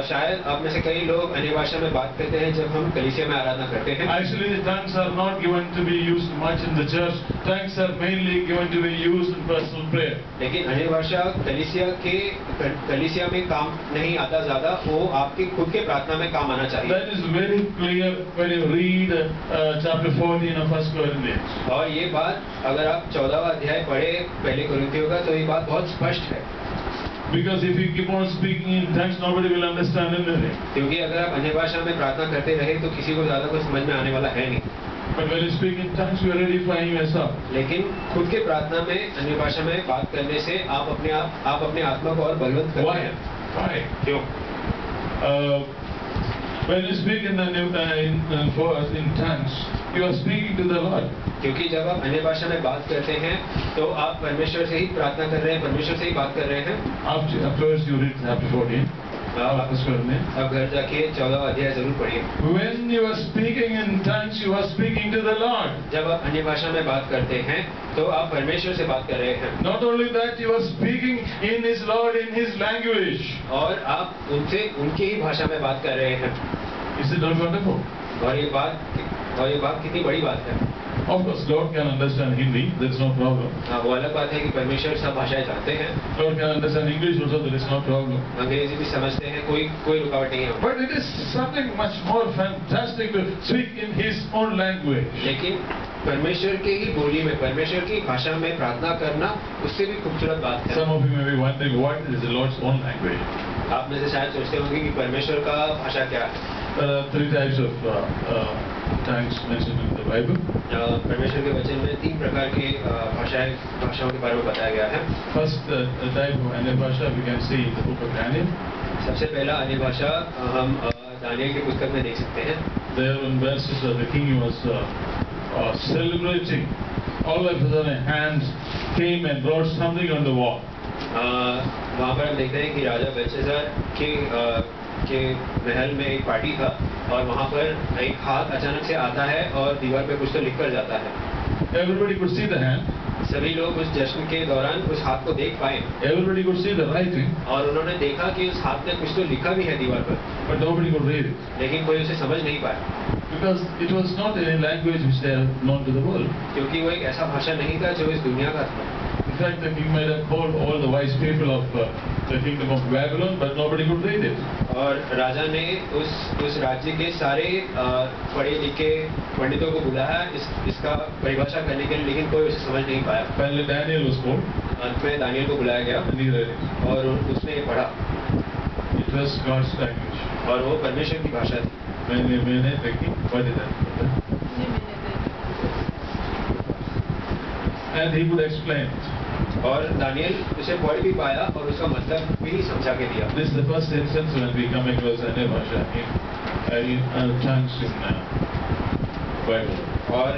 [SPEAKER 2] शायद आप में से कई लोग अन्य भाषा में बात करते हैं जब हम कलीसिया में आराधना करते हैं।
[SPEAKER 1] Actually, the tongues are not given to be used much in the church. Tongues are mainly given to be used in personal prayer.
[SPEAKER 2] लेकिन अन्य भाषा कलीसिया में काम नहीं आता ज्यादा, वो आपके खुद के प्रार्थना में काम आना चाहिए।
[SPEAKER 1] That is very clear when you read chapter 14 of 1 Corinthians.
[SPEAKER 2] और ये बात अगर आप 14वां अध्याय पढ़े पहले कोरिन्थियों का, तो ये बात बहुत स्पष्ट है।
[SPEAKER 1] Because if you keep on speaking in tongues, nobody will understand anything.
[SPEAKER 2] क्योंकि अगर आप अन्य भाषा में प्रार्थना करते रहे तो किसी को ज्यादा कुछ समझ में आने वाला है नहीं।
[SPEAKER 1] But when you speak in tongues, you are edifying yourself.
[SPEAKER 2] लेकिन खुद के प्रार्थना में अन्य भाषा में बात करने से आप अपने आत्मा को और बलवंत करते हैं।
[SPEAKER 1] Why?
[SPEAKER 2] क्यों?
[SPEAKER 1] When you speak in tongues, you are speaking to the Lord.
[SPEAKER 2] क्योंकि जब आप अन्य भाषा में बात करते हैं तो आप परमेश्वर से ही प्रार्थना कर रहे हैं, परमेश्वर से ही बात कर रहे हैं।
[SPEAKER 1] Afterwards you read chapter 14.
[SPEAKER 2] अब घर जाके 14वां अध्याय जरूर पढ़िए।
[SPEAKER 1] When you are speaking in tongues, you are speaking to the Lord.
[SPEAKER 2] जब आप अन्य भाषा में बात करते हैं तो आप परमेश्वर से बात कर रहे हैं।
[SPEAKER 1] Not only that, you are speaking in His Lord, in His language.
[SPEAKER 2] और आप उनसे उनकी ही भाषा में बात कर रहे हैं।
[SPEAKER 1] Is it not wonderful?
[SPEAKER 2] और ये बात कितनी बड़ी बात है।
[SPEAKER 1] Of course, Lord can understand Hindi. There is no problem.
[SPEAKER 2] वो अलग बात है कि परमेश्वर सब भाषाएं जानते हैं।
[SPEAKER 1] Lord can understand English also. There is no problem.
[SPEAKER 2] अंग्रेजी भी समझते हैं, कोई रुकावट नहीं है।
[SPEAKER 1] But it is something much more fantastic to speak in His own language.
[SPEAKER 2] लेकिन परमेश्वर के ही बोली में, परमेश्वर की भाषा में प्रार्थना करना उससे भी खूबसूरत बात है।
[SPEAKER 1] Some of you may be wondering what is the Lord's own language.
[SPEAKER 2] आप में से शायद सोचते होंगे कि परमेश्वर का भाषा क्या है।
[SPEAKER 1] There are 3 types of tongues mentioned in the Bible.
[SPEAKER 2] परमेश्वर के वचन में 3 प्रकार की भाषाओं के बारे में बताया गया है।
[SPEAKER 1] First type of Anya Bhasha we can see in the book of Daniel.
[SPEAKER 2] सबसे पहला अन्य भाषा हम दानियल की पुस्तक में देख सकते हैं।
[SPEAKER 1] There in verses the king was celebrating. All of a sudden hands came and wrote something on the wall.
[SPEAKER 2] वहाँ पर हम देखते हैं कि राजा बेलशस्सर के महल में एक पार्टी था और वहाँ पर एक हाथ अचानक से आता है और दीवार पे कुछ तो लिख कर जाता है।
[SPEAKER 1] Everybody could see the hand.
[SPEAKER 2] सभी लोग उस जश्न के दौरान उस हाथ को देख पाए।
[SPEAKER 1] Everybody could see the writing.
[SPEAKER 2] और उन्होंने देखा कि उस हाथ ने कुछ तो लिखा भी है दीवार पर।
[SPEAKER 1] But nobody could read it.
[SPEAKER 2] लेकिन कोई उसे समझ नहीं पाया।
[SPEAKER 1] Because it was not any language which they are known to the world.
[SPEAKER 2] क्योंकि वो एक ऐसा भाषा नहीं था जो इस दुनिया का था।
[SPEAKER 1] In fact, the king might have called all the wise people of the kingdom of Babylon, but nobody could read it.
[SPEAKER 2] और राजा ने उस राज्य के सारे पढ़े लिखे पंडितों को बुलाया इसका परिभाषा करने के लिए, लेकिन कोई उसे समझ नहीं पाया।
[SPEAKER 1] Finally, Daniel was called.
[SPEAKER 2] अंत में दानियल को बुलाया गया
[SPEAKER 1] And he read it.
[SPEAKER 2] और उसने पढ़ा।
[SPEAKER 1] It was God's language.
[SPEAKER 2] और वो परमेश्वर की भाषा थी.
[SPEAKER 1] मैंने देखी, what is that? And he would explain it.
[SPEAKER 2] और दानियल उसे पढ़ भी पाया और उसका मतलब भी समझा के दिया.
[SPEAKER 1] This is the first instance when we come across any Bhasha in tongues in Bible.
[SPEAKER 2] और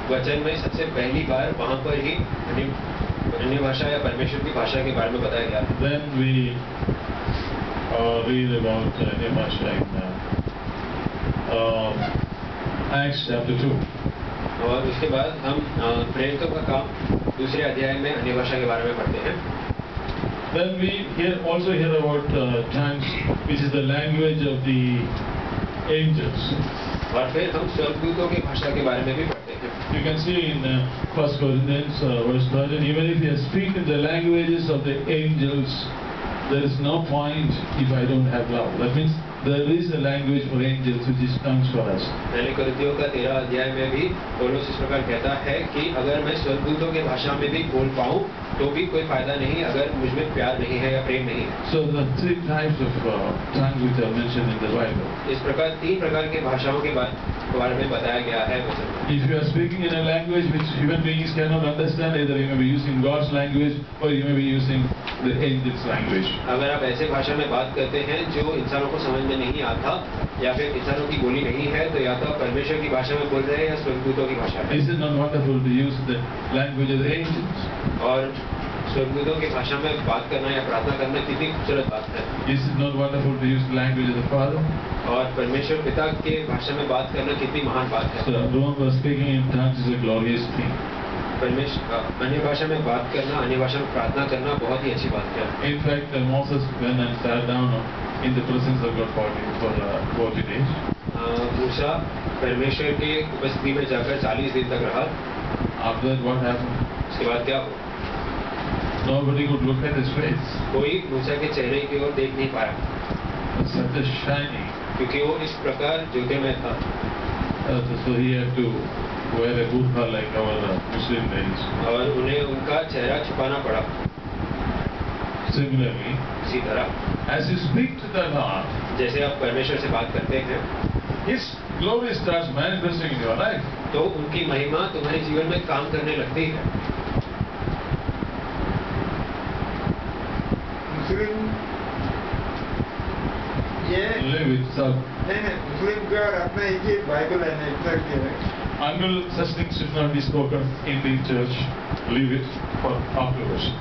[SPEAKER 2] वचन में सबसे पहली बार वहाँ पर ही अन्य भाषा या परमेश्वर की भाषा के बारे में बताया गया.
[SPEAKER 1] Then we read about any Bhasha in Acts chapter 2.
[SPEAKER 2] और उसके बाद हम प्रेरितों का काम दूसरे अध्याय में अन्य भाषा के बारे में पढ़ते हैं.
[SPEAKER 1] Then we also hear about tongues, which is the language of the angels.
[SPEAKER 2] और फिर हम स्वर्गदूतों की भाषा के बारे में भी पढ़ते हैं.
[SPEAKER 1] You can see in 1 Corinthians verse 13, even if you speak in the languages of the angels, there is no point if I don't have love. That means there is a language for angels which is tongues for us.
[SPEAKER 2] पहले कोरिन्थियों का 13 अध्याय में भी पौलुस इस प्रकार कहता है कि अगर मैं स्वर्गदूतों की भाषा में भी बोल पाऊं तो भी कोई फायदा नहीं अगर मुझ में प्यार नहीं है या प्रेम नहीं है.
[SPEAKER 1] So the three types of tongues which are mentioned in the Bible.
[SPEAKER 2] इस प्रकार 3 प्रकार की भाषाओं के बारे में बताया गया है वचन में.
[SPEAKER 1] If you are speaking in a language which human beings cannot understand, either you may be using God's language or you may be using the angels' language.
[SPEAKER 2] अगर आप ऐसे भाषा में बात करते हैं जो इंसानों को समझ में नहीं आता या फिर इंसानों की बोली नहीं है तो या तो आप परमेश्वर की भाषा में बोल रहे हैं या स्वर्गदूतों की भाषा में.
[SPEAKER 1] Is it not wonderful to use the language of the angels?
[SPEAKER 2] और स्वर्गदूतों की भाषा में बात करना या प्रार्थना करना कितनी खूबसूरत बात है.
[SPEAKER 1] Is it not wonderful to use the language of the Father?
[SPEAKER 2] और परमेश्वर पिता के भाषा में बात करना कितनी महान बात है.
[SPEAKER 1] So remember, speaking in tongues is a glorious thing.
[SPEAKER 2] परमेश्वर अन्य भाषा में बात करना, अन्य भाषा में प्रार्थना करना बहुत ही अच्छी बात है.
[SPEAKER 1] In fact, Moses went and sat down in the presence of God for 40 days.
[SPEAKER 2] मूसा परमेश्वर के उपस्थिति में जाकर 40 दिन तक रहा.
[SPEAKER 1] After that, what happened?
[SPEAKER 2] उसके बाद क्या हुआ?
[SPEAKER 1] Nobody could look at his face.
[SPEAKER 2] कोई मूसा के चेहरे की ओर देख नहीं पाया.
[SPEAKER 1] It's such a shiny.
[SPEAKER 2] क्योंकि वो इस प्रकार ज्योति में था.
[SPEAKER 1] So he had to wear a burqa like our Muslim ladies.
[SPEAKER 2] और उन्हें उनका चेहरा छुपाना पड़ा.
[SPEAKER 1] Similarly,
[SPEAKER 2] इसी तरह,
[SPEAKER 1] as you speak to the Lord,
[SPEAKER 2] जैसे आप परमेश्वर से बात करते हैं,
[SPEAKER 1] His glory starts manifesting in your life.
[SPEAKER 2] तो उनकी महिमा तुम्हारे जीवन में काम करने लगती है.
[SPEAKER 3] मुस्लिम ये
[SPEAKER 1] Live it, sir.
[SPEAKER 3] नहीं मुस्लिम का अपना एक ही बाइबल है ना एग्जैक्ट है.
[SPEAKER 1] Until such things should not be spoken in the church, leave it for afterwards.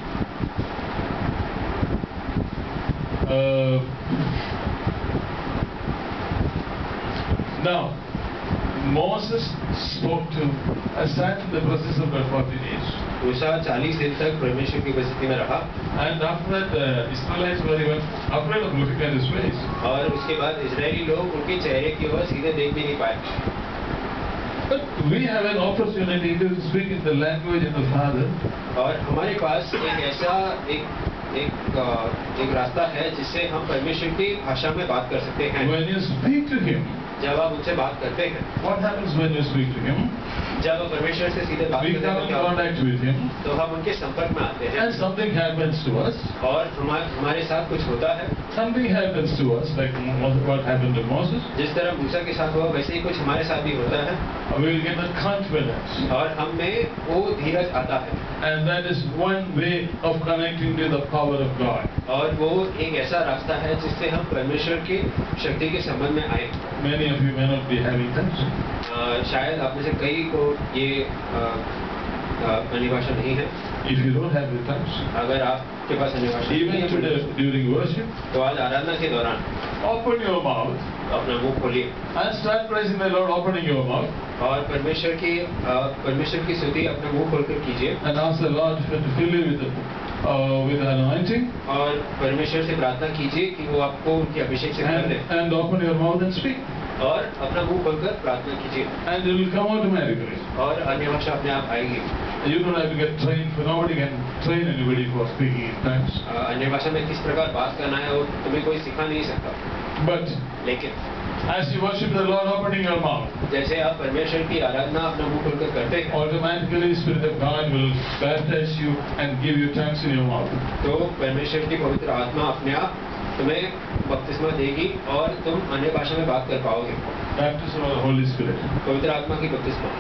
[SPEAKER 1] Now, Moses spoke to, sat in the presence of God 40 days.
[SPEAKER 2] मूसा 40 दिन तक परमेश्वर की उपस्थिति में रहा.
[SPEAKER 1] And after that, Israelites were even afraid of looking at his face.
[SPEAKER 2] और उसके बाद इजरायली लोग उनके चेहरे की ओर सीधे देख भी नहीं पाए.
[SPEAKER 1] But we have an opportunity to speak in the language of the Father.
[SPEAKER 2] और हमारे पास एक ऐसा एक रास्ता है जिससे हम परमेश्वर की भाषा में बात कर सकते हैं.
[SPEAKER 1] When you speak to Him,
[SPEAKER 2] जब आप उनसे बात करते हैं,
[SPEAKER 1] what happens when you speak to Him?
[SPEAKER 2] जब आप परमेश्वर से सीधे बात
[SPEAKER 1] We
[SPEAKER 2] करते
[SPEAKER 1] come
[SPEAKER 2] हैं
[SPEAKER 1] in
[SPEAKER 2] क्या होता है?
[SPEAKER 1] contact with Him,
[SPEAKER 2] तो हम उनके संपर्क में आते हैं
[SPEAKER 1] and something happens to us.
[SPEAKER 2] और हमारे साथ कुछ होता है.
[SPEAKER 1] Something happens to us, like what happened to Moses.
[SPEAKER 2] जिस तरह मूसा के साथ हुआ वैसे ही कुछ हमारे साथ भी होता है.
[SPEAKER 1] We will get a confidence,
[SPEAKER 2] और हम में वो धीरज आता है.
[SPEAKER 1] and that is one way of connecting to the power of God.
[SPEAKER 2] और वो एक ऐसा रास्ता है जिससे हम परमेश्वर की शक्ति के संबंध में आए.
[SPEAKER 1] Many of you may not be having tongues.
[SPEAKER 2] शायद आप में से कई को ये अन्य भाषा नहीं है.
[SPEAKER 1] If you don't have the tongues,
[SPEAKER 2] अगर आपके पास अन्य भाषा नहीं
[SPEAKER 1] even today
[SPEAKER 2] है
[SPEAKER 1] during worship,
[SPEAKER 2] तो आज आराधना के दौरान
[SPEAKER 1] open your mouth
[SPEAKER 2] अपना मुंह खोलिए
[SPEAKER 1] and start praising the Lord, opening your mouth,
[SPEAKER 2] और परमेश्वर की स्तुति अपना मुंह खोलकर कीजिए.
[SPEAKER 1] and ask the Lord to fill you with anointing,
[SPEAKER 2] और परमेश्वर से प्रार्थना कीजिए कि वो आपको उनके अभिषेक से भर दे.
[SPEAKER 1] and open your mouth and speak,
[SPEAKER 2] और अपना मुंह खोलकर प्रार्थना कीजिए
[SPEAKER 1] and it will come automatically.
[SPEAKER 2] और अन्य भाषा अपने आप आएगी.
[SPEAKER 1] You don't have to get trained, for nobody can train anybody for speaking in tongues.
[SPEAKER 2] अन्य भाषा में किस प्रकार बात करना है और तुम्हें कोई सिखा नहीं सकता.
[SPEAKER 1] But
[SPEAKER 2] लेकिन
[SPEAKER 1] as you worship the Lord, opening your mouth,
[SPEAKER 2] जैसे आप परमेश्वर की आराधना अपना मुंह खोलकर करते हैं
[SPEAKER 1] automatically the Spirit of God will baptize you and give you tongues in your mouth.
[SPEAKER 2] तो परमेश्वर की पवित्र आत्मा अपने आप तुम्हें बपतिस्मा देगी और तुम अन्य भाषा में बात कर पाओगे।
[SPEAKER 1] Baptism of the Holy Spirit.
[SPEAKER 2] पवित्र आत्मा की बपतिस्मा,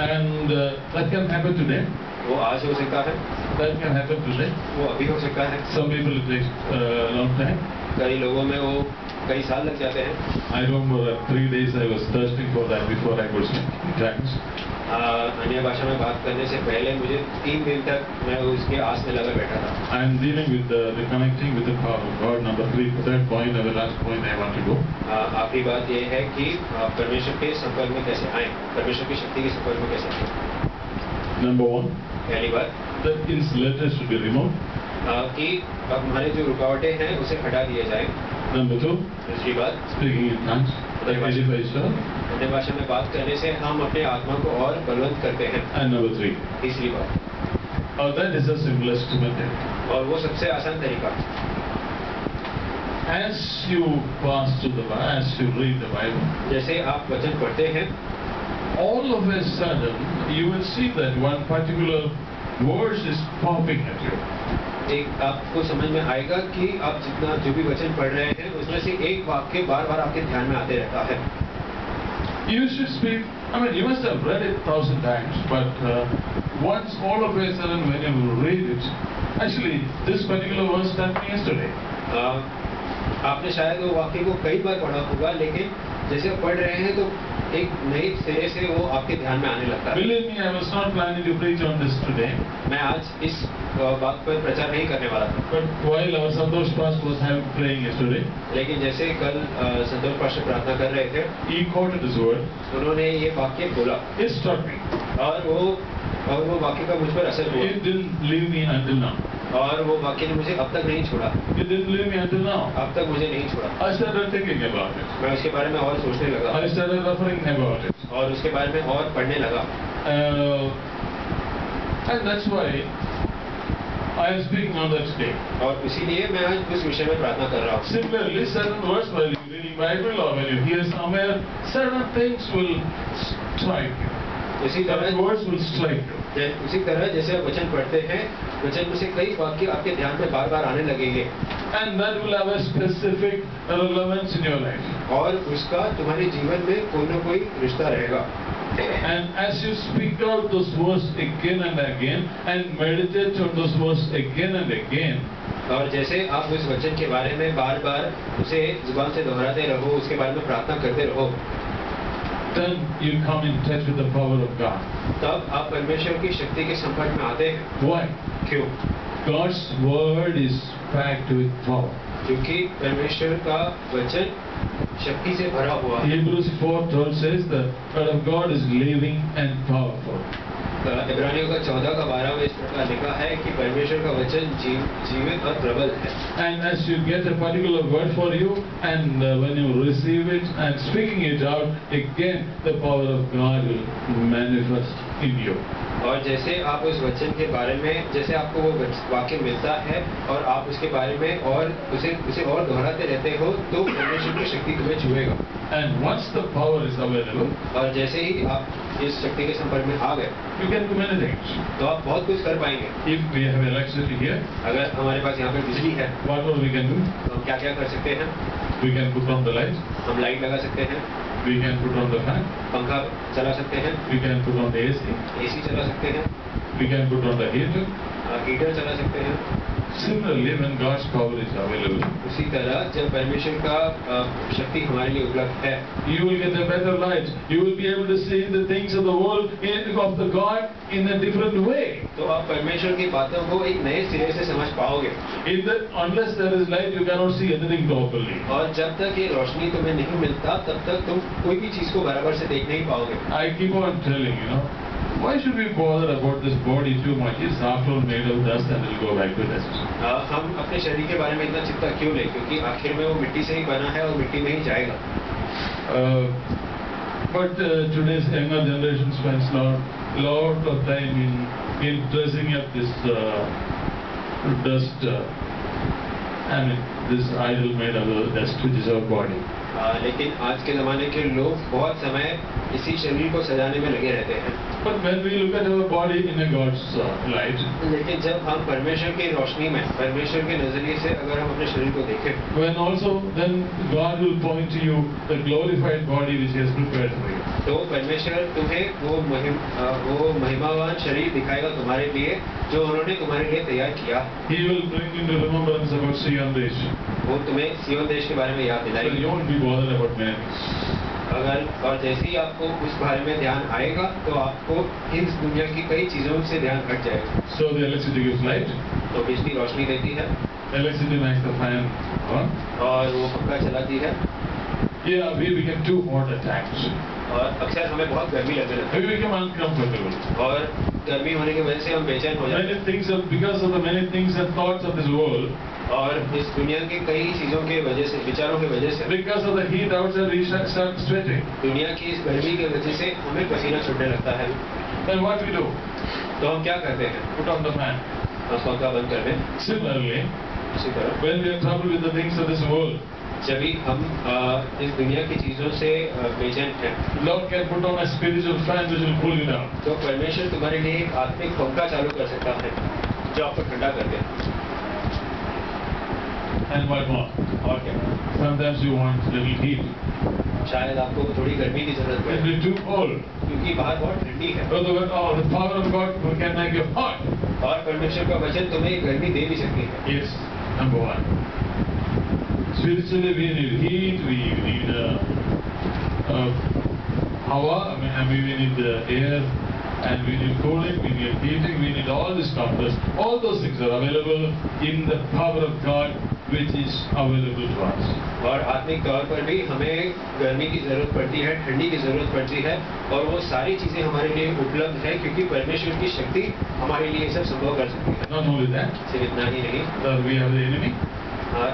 [SPEAKER 1] And that can happen today.
[SPEAKER 2] वो आज हो सकता है,
[SPEAKER 1] That can happen today.
[SPEAKER 2] वो अभी हो सकता है।
[SPEAKER 1] Some people it takes a long time.
[SPEAKER 2] कई लोगों में वो कई साल लग जाते हैं।
[SPEAKER 1] I remember that 3 days I was thirsting for that before I could speak in tongues.
[SPEAKER 2] अन्य भाषा में बात करने से पहले मुझे 3 दिन तक मैं उसके आस में लगा बैठा था।
[SPEAKER 1] I am dealing with the connecting with the power of God. Number 3, third point, and the last point I want to go.
[SPEAKER 2] आखिरी बात ये है कि परमेश्वर के संपर्क में कैसे आए, परमेश्वर की शक्ति के संपर्क में कैसे आए।
[SPEAKER 1] Number 1,
[SPEAKER 2] पहली बात,
[SPEAKER 1] the insulators should be removed.
[SPEAKER 2] कि अब हमारे जो रुकावटें हैं उसे हटा दिए जाए।
[SPEAKER 1] Number 2,
[SPEAKER 2] दूसरी बात,
[SPEAKER 1] speaking in tongues. That edifies God.
[SPEAKER 2] अन्य भाषा में बात करने से हम अपने आत्मा को और बलवंत करते हैं।
[SPEAKER 1] And number 3,
[SPEAKER 2] तीसरी बात,
[SPEAKER 1] that is the simplest method.
[SPEAKER 2] और वो सबसे आसान तरीका,
[SPEAKER 1] As you pass through the Bible, as you read the Bible,
[SPEAKER 2] जैसे आप वचन पढ़ते हैं,
[SPEAKER 1] all of a sudden you will see that one particular verse is popping at you.
[SPEAKER 2] एक आपको समझ में आएगा कि आप जितना जो भी वचन पढ़ रहे हैं उसमें से एक वाक्य बार बार आपके ध्यान में आते रहता है।
[SPEAKER 1] You should speak, I mean, you must have read it 1,000 times, but once all of a sudden when you read it, actually this particular verse struck me yesterday.
[SPEAKER 2] आपने शायद वो वाक्य को कई बार पढ़ा होगा, लेकिन जैसे आप पढ़ रहे हैं तो एक नए सिरे से वो आपके ध्यान में आने लगता है।
[SPEAKER 1] Believe me, I was not planning to preach on this today.
[SPEAKER 2] मैं आज इस बात पर प्रचार नहीं करने वाला था,
[SPEAKER 1] But while our Santosh Pastor was praying yesterday,
[SPEAKER 2] लेकिन जैसे कल संतोष पास्टर प्रार्थना कर रहे थे,
[SPEAKER 1] he quoted this word.
[SPEAKER 2] उन्होंने ये वाक्य बोला
[SPEAKER 1] It struck me.
[SPEAKER 2] और वो वाक्य का मुझ पर असर हुआ,
[SPEAKER 1] It didn't leave me until now.
[SPEAKER 2] और वो वाक्य ने मुझे अब तक नहीं छोड़ा,
[SPEAKER 1] It didn't leave me until now.
[SPEAKER 2] अब तक मुझे नहीं छोड़ा।
[SPEAKER 1] I started thinking about it.
[SPEAKER 2] मैं उसके बारे में और सोचने लगा
[SPEAKER 1] I started referring about it.
[SPEAKER 2] और उसके बारे में और पढ़ने लगा,
[SPEAKER 1] And that's why I am speaking on that today.
[SPEAKER 2] और इसीलिए मैं आज उस विषय में प्रार्थना कर रहा हूँ।
[SPEAKER 1] Similarly, certain words while you're reading Bible or when you hear somewhere, certain things will strike you.
[SPEAKER 2] उसी
[SPEAKER 1] Certain
[SPEAKER 2] तरह
[SPEAKER 1] words will strike you.
[SPEAKER 2] उसी तरह जैसे आप वचन पढ़ते हैं, वचन में से कई वाक्य आपके ध्यान में बार बार आने लगेंगे,
[SPEAKER 1] And that will have a specific relevance in your life.
[SPEAKER 2] और उसका तुम्हारे जीवन में कोई ना कोई रिश्ता रहेगा।
[SPEAKER 1] And as you speak out those words again and again and meditate on those words again and again,
[SPEAKER 2] और जैसे आप उस वचन के बारे में बार बार उसे जुबान से दोहराते रहो, उसके बारे में प्रार्थना करते रहो,
[SPEAKER 1] then you come in touch with the power of God.
[SPEAKER 2] तब आप परमेश्वर की शक्ति के संपर्क में आते हैं।
[SPEAKER 1] Why?
[SPEAKER 2] क्यों?
[SPEAKER 1] God's word is packed with power.
[SPEAKER 2] क्योंकि परमेश्वर का वचन शक्ति से भरा हुआ है।
[SPEAKER 1] Hebrews 4:12 says the word of God is living and powerful.
[SPEAKER 2] इब्रानियों का 14:12 में इस प्रकार लिखा है कि परमेश्वर का वचन जीवित और प्रबल है।
[SPEAKER 1] And as you get a particular word for you, and when you receive it and speaking it out, again the power of God will manifest in you.
[SPEAKER 2] और जैसे आप उस वचन के बारे में, जैसे आपको वो वाक्य मिलता है और आप उसके बारे में और उसे और दोहराते रहते हो, तो परमेश्वर की शक्ति तुम्हें छुएगा।
[SPEAKER 1] And once the power is available,
[SPEAKER 2] और जैसे ही आप इस शक्ति के संपर्क में आ गए,
[SPEAKER 1] you can do many things.
[SPEAKER 2] तो आप बहुत कुछ कर पाएंगे।
[SPEAKER 1] If we have electricity here,
[SPEAKER 2] अगर हमारे पास यहाँ पे बिजली है,
[SPEAKER 1] what all we can do?
[SPEAKER 2] तो हम क्या क्या कर सकते हैं?
[SPEAKER 1] We can put on the light,
[SPEAKER 2] हम लाइट लगा सकते हैं,
[SPEAKER 1] we can put on the fan,
[SPEAKER 2] पंखा चला सकते हैं,
[SPEAKER 1] we can put on the AC,
[SPEAKER 2] AC चला सकते हैं,
[SPEAKER 1] we can put on the heater.
[SPEAKER 2] Heater चला सकते हैं।
[SPEAKER 1] Similarly, when God's power is available,
[SPEAKER 2] उसी तरह जब परमेश्वर का शक्ति हमारे लिए उपलब्ध है,
[SPEAKER 1] you will get a better light. You will be able to see the things of the world, of the God in a different way.
[SPEAKER 2] तो आप परमेश्वर की बातों को एक नए सिरे से समझ पाओगे।
[SPEAKER 1] Unless there is light, you cannot see anything properly.
[SPEAKER 2] और जब तक ये रोशनी तुम्हें नहीं मिलता, तब तक तुम कोई भी चीज को बराबर से देख नहीं पाओगे।
[SPEAKER 1] I keep on telling you, why should we bother about this body too much? It's after all made of dust and will go back to dust.
[SPEAKER 2] हम अपने शरीर के बारे में इतना चिंता क्यों लें? क्योंकि आखिर में वो मिट्टी से ही बना है और मिट्टी में ही जाएगा।
[SPEAKER 1] But today's younger generation spends lot of time in dressing up this dust. This idol made of the dust, which is our body.
[SPEAKER 2] लेकिन आज के ज़माने के लोग बहुत समय इसी शरीर को सजाने में लगे रहते हैं।
[SPEAKER 1] But when we look at our body in a God's light,
[SPEAKER 2] लेकिन जब हम परमेश्वर की रोशनी में, परमेश्वर के नजरिए से अगर हम अपने शरीर को देखें,
[SPEAKER 1] when also then God will point to you the glorified body which He has prepared for you.
[SPEAKER 2] तो परमेश्वर तुम्हें वो महिमावान शरीर दिखाएगा तुम्हारे लिए, जो उन्होंने तुम्हारे लिए तैयार किया।
[SPEAKER 1] He will bring into remembrance about Sion Desh.
[SPEAKER 2] वो तुम्हें सिय्योन देश के बारे में याद
[SPEAKER 1] So
[SPEAKER 2] दिलाएगी।
[SPEAKER 1] you won't be bothered about many things.
[SPEAKER 2] और जैसे ही आपको उस बारे में ध्यान आएगा, तो आपको इस दुनिया की कई चीजों से ध्यान हट जाएगा।
[SPEAKER 1] So the electricity gives light.
[SPEAKER 2] तो बिजली रोशनी देती है,
[SPEAKER 1] Electricity makes the fan on.
[SPEAKER 2] और वो पंखा चलाती है,
[SPEAKER 1] Yeah, we become too hot at times.
[SPEAKER 2] और अक्सर हमें बहुत गर्मी लगने लगती
[SPEAKER 1] We become uncomfortable.
[SPEAKER 2] है, और गर्मी होने की वजह से हम बेचैन हो जाते
[SPEAKER 1] Many things are because of the many things and thoughts of this world.
[SPEAKER 2] हैं, और इस दुनिया की कई चीजों के वजह से, विचारों की वजह से,
[SPEAKER 1] Because of the heat outside, we start sweating.
[SPEAKER 2] दुनिया की इस गर्मी की वजह से हमें पसीना छूटने लगता है।
[SPEAKER 1] Then what we do?
[SPEAKER 2] तो हम क्या करते हैं?
[SPEAKER 1] Put on the fan.
[SPEAKER 2] हम पंखा बंद कर दें।
[SPEAKER 1] Similarly,
[SPEAKER 2] इसी तरह
[SPEAKER 1] when we are troubled with the things of this world,
[SPEAKER 2] जब भी हम इस दुनिया की चीजों से बेचैन हैं,
[SPEAKER 1] Lord can put on a spiritual fan which will cool you down.
[SPEAKER 2] तो परमेश्वर तुम्हारे लिए एक आत्मिक पंखा चालू कर सकता है, जो आपको ठंडा कर दे।
[SPEAKER 1] And what more?
[SPEAKER 2] और क्या?
[SPEAKER 1] Sometimes you want little heat.
[SPEAKER 2] शायद आपको थोड़ी गर्मी की जरूरत
[SPEAKER 1] When
[SPEAKER 2] पड़े,
[SPEAKER 1] it's too cold,
[SPEAKER 2] क्योंकि बाहर बहुत ठंडी है,
[SPEAKER 1] the power of God can make you hot.
[SPEAKER 2] और परमेश्वर का वचन तुम्हें गर्मी दे भी सकती है।
[SPEAKER 1] Yes, number one. Spiritually, we need heat, we need hawa, we need air, and we need cooling, we need heating, we need all these comforts. All those things are available in the power of God, which is available to us.
[SPEAKER 2] और आत्मिक तौर पर भी हमें गर्मी की जरूरत पड़ती है, ठंडी की जरूरत पड़ती है, और वो सारी चीजें हमारे लिए उपलब्ध है, क्योंकि परमेश्वर की शक्ति हमारे लिए सब संभव कर सकती है।
[SPEAKER 1] Not only that,
[SPEAKER 2] सिर्फ इतना ही नहीं,
[SPEAKER 1] we have the enemy.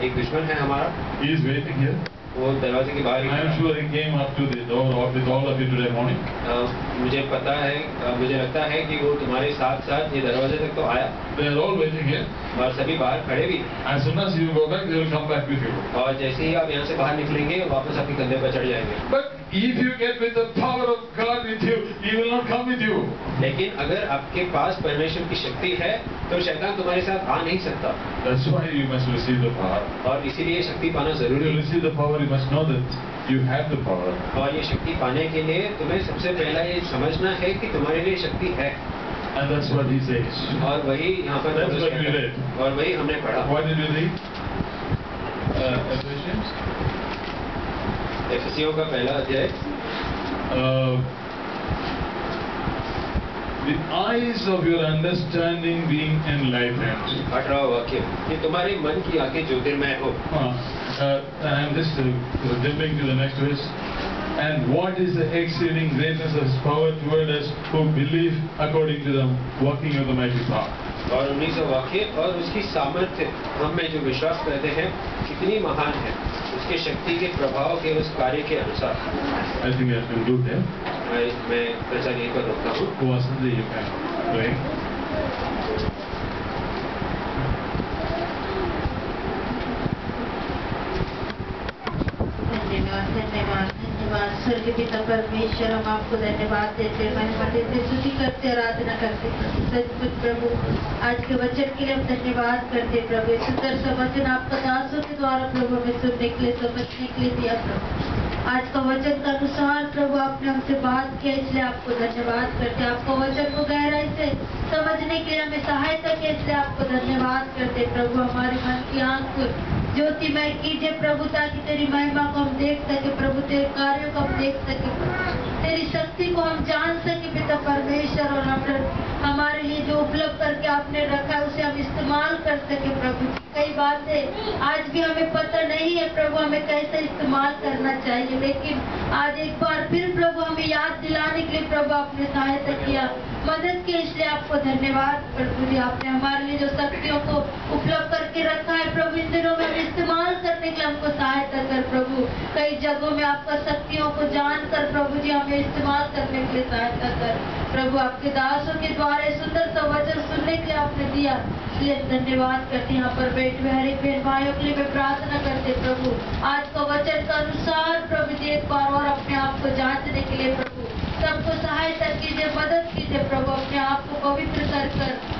[SPEAKER 2] एक दुश्मन है हमारा,
[SPEAKER 1] He is waiting here.
[SPEAKER 2] वो दरवाजे के बाहर ही
[SPEAKER 1] I am
[SPEAKER 2] खड़ा
[SPEAKER 1] sure he came up to the door with all of you today morning.
[SPEAKER 2] है। मुझे पता है, मुझे लगता है कि वो तुम्हारे साथ साथ ये दरवाजे तक तो आया,
[SPEAKER 1] They are all waiting here.
[SPEAKER 2] और सभी बाहर खड़े भी।
[SPEAKER 1] As soon as you go back, they will come back with you.
[SPEAKER 2] और जैसे ही आप यहाँ से बाहर निकलेंगे, वापस आपके कंधे पर चढ़ जाएंगे।
[SPEAKER 1] But if you get with the power of God with you, He will not come with you.
[SPEAKER 2] लेकिन अगर आपके पास परमेश्वर की शक्ति है, तो शैतान तुम्हारे साथ आ नहीं सकता,
[SPEAKER 1] That's why you must receive the power.
[SPEAKER 2] और इसीलिए शक्ति पाना
[SPEAKER 1] When
[SPEAKER 2] जरूरी
[SPEAKER 1] you
[SPEAKER 2] है।
[SPEAKER 1] receive the power, you must know that you have the power.
[SPEAKER 2] और ये शक्ति पाने के लिए तुम्हें सबसे पहला ये समझना है कि तुम्हारे लिए शक्ति है,
[SPEAKER 1] And that's what He says.
[SPEAKER 2] और वही यहाँ पर
[SPEAKER 1] That's
[SPEAKER 2] पौलुस
[SPEAKER 1] what we
[SPEAKER 2] कहता है,
[SPEAKER 1] read.
[SPEAKER 2] और वही हमने पढ़ा।
[SPEAKER 1] What did we read? Ephesians.
[SPEAKER 2] एफिसियों का पहला अध्याय,
[SPEAKER 1] The eyes of your understanding being enlightened.
[SPEAKER 2] 18वां वाक्य, कि तुम्हारे मन की आंखें ज्योतिर्मय हो।
[SPEAKER 1] I am just jumping to the next verse. And what is the exceeding greatness of His power toward us who believe according to the working of the mighty power.
[SPEAKER 2] और 19वां वाक्य, और उसकी सामर्थ्य हम में जो विश्वास करते हैं कितनी महान है, उसके शक्ति के प्रभाव के उस कार्य के अनुसार।
[SPEAKER 1] I think I can do that.
[SPEAKER 2] मैं प्रचार यहीं पर रोकता हूँ।
[SPEAKER 1] Who was the you can pray.
[SPEAKER 4] धन्यवाद धन्यवाद धन्यवाद स्वर्गीय पिता परमेश्वर, हम आपको धन्यवाद देते, महिमा देते, स्तुति करते, आराधना करते सचमुच प्रभु। आज के वचन के लिए हम धन्यवाद करते प्रभु। सुंदर सा वचन आपका दासों के द्वारा प्रभु हमें सुनने के लिए, समझने के लिए दिया प्रभु। आज का वचन के अनुसार प्रभु आपने हमसे बात किया, इसलिए आपको धन्यवाद करते। आपको वचन को गहराई से समझने के लिए हमें सहायता की, इसलिए आपको धन्यवाद करते प्रभु। हमारे मन की आंख ज्योतिमय कीजिए प्रभु, ताकि तेरी महिमा को हम देख सके प्रभु, तेरे कार्यों को हम देख सके प्रभु, तेरी शक्ति को हम जान सके पिता परमेश्वर। और हमारे लिए जो उपलब्ध करके आपने रखा है उसे हम इस्तेमाल कर सके प्रभु। कई बातें आज भी हमें पता नहीं है प्रभु हमें कैसे इस्तेमाल करना चाहिए, लेकिन आज एक बार फिर प्रभु हमें याद दिलाने के लिए प्रभु आपने सहायता किया, मदद की, इसलिए आपको धन्यवाद प्रभु जी। आपने हमारे लिए जो शक्तियों को उपलब्ध करके रखा है प्रभु, इन दिनों में इस्तेमाल करने के लिए हमको सहायता कर प्रभु। कई जगहों में आपका शक्तियों को जानकर प्रभु जी हमें इस्तेमाल करने के लिए सहायता कर प्रभु। आपके दासों के द्वारा सुंदर सा वचन सुनने के लिए आपने दिया, इसलिए धन्यवाद करते। यहाँ पर बैठे हुए हर एक बहन भाइयों के लिए मैं प्रार्थना करते प्रभु, आज का वचन के अनुसार प्रभु जी एक बार और अपने आप को जांचने के लिए प्रभु सबको सहायता कीजिए, मदद कीजिए प्रभु। अपने आप को पवित्र कर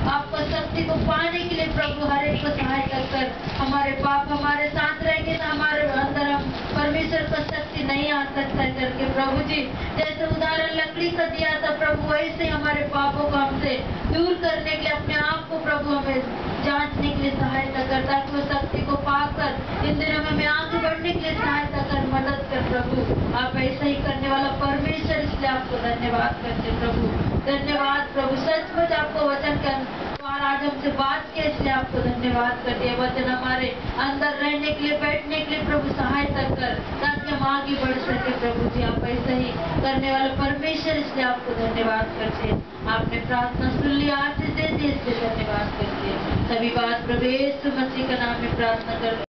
[SPEAKER 4] आपको शक्ति को पाने के लिए प्रभु हर एक को सहायता कर। हमारे पाप हमारे साथ रहेंगे तो हमारे अंदर हम परमेश्वर को शक्ति नहीं आ सकता है करके प्रभु जी। जैसे उदाहरण लकड़ी का दिया था प्रभु, वैसे हमारे पापों को हमसे दूर करने के लिए अपने आप को प्रभु हमें जांचने के लिए सहायता कर, ताकि वो शक्ति को पाकर इन दिनों में हमें आगे बढ़ने के लिए सहायता कर, मदद कर प्रभु। आप ऐसा ही करने वाला परमेश्वर, इसलिए आपको धन्यवाद करते प्रभु। धन्यवाद प्रभु, सचमुच आपको वचन के द्वारा आज हमसे बात किया, इसलिए आपको धन्यवाद करते। वचन हमारे अंदर रहने के लिए, बैठने के लिए प्रभु सहायता कर, ताकि हम आगे बढ़ सके प्रभु जी। आप ऐसा ही करने वाला परमेश्वर, इसलिए आपको धन्यवाद करते। आपने प्रार्थना सुन ली, आशीष दे दी, इसलिए धन्यवाद करते। सभी बात प्रभु यीशु मसीह का नाम में प्रार्थना कर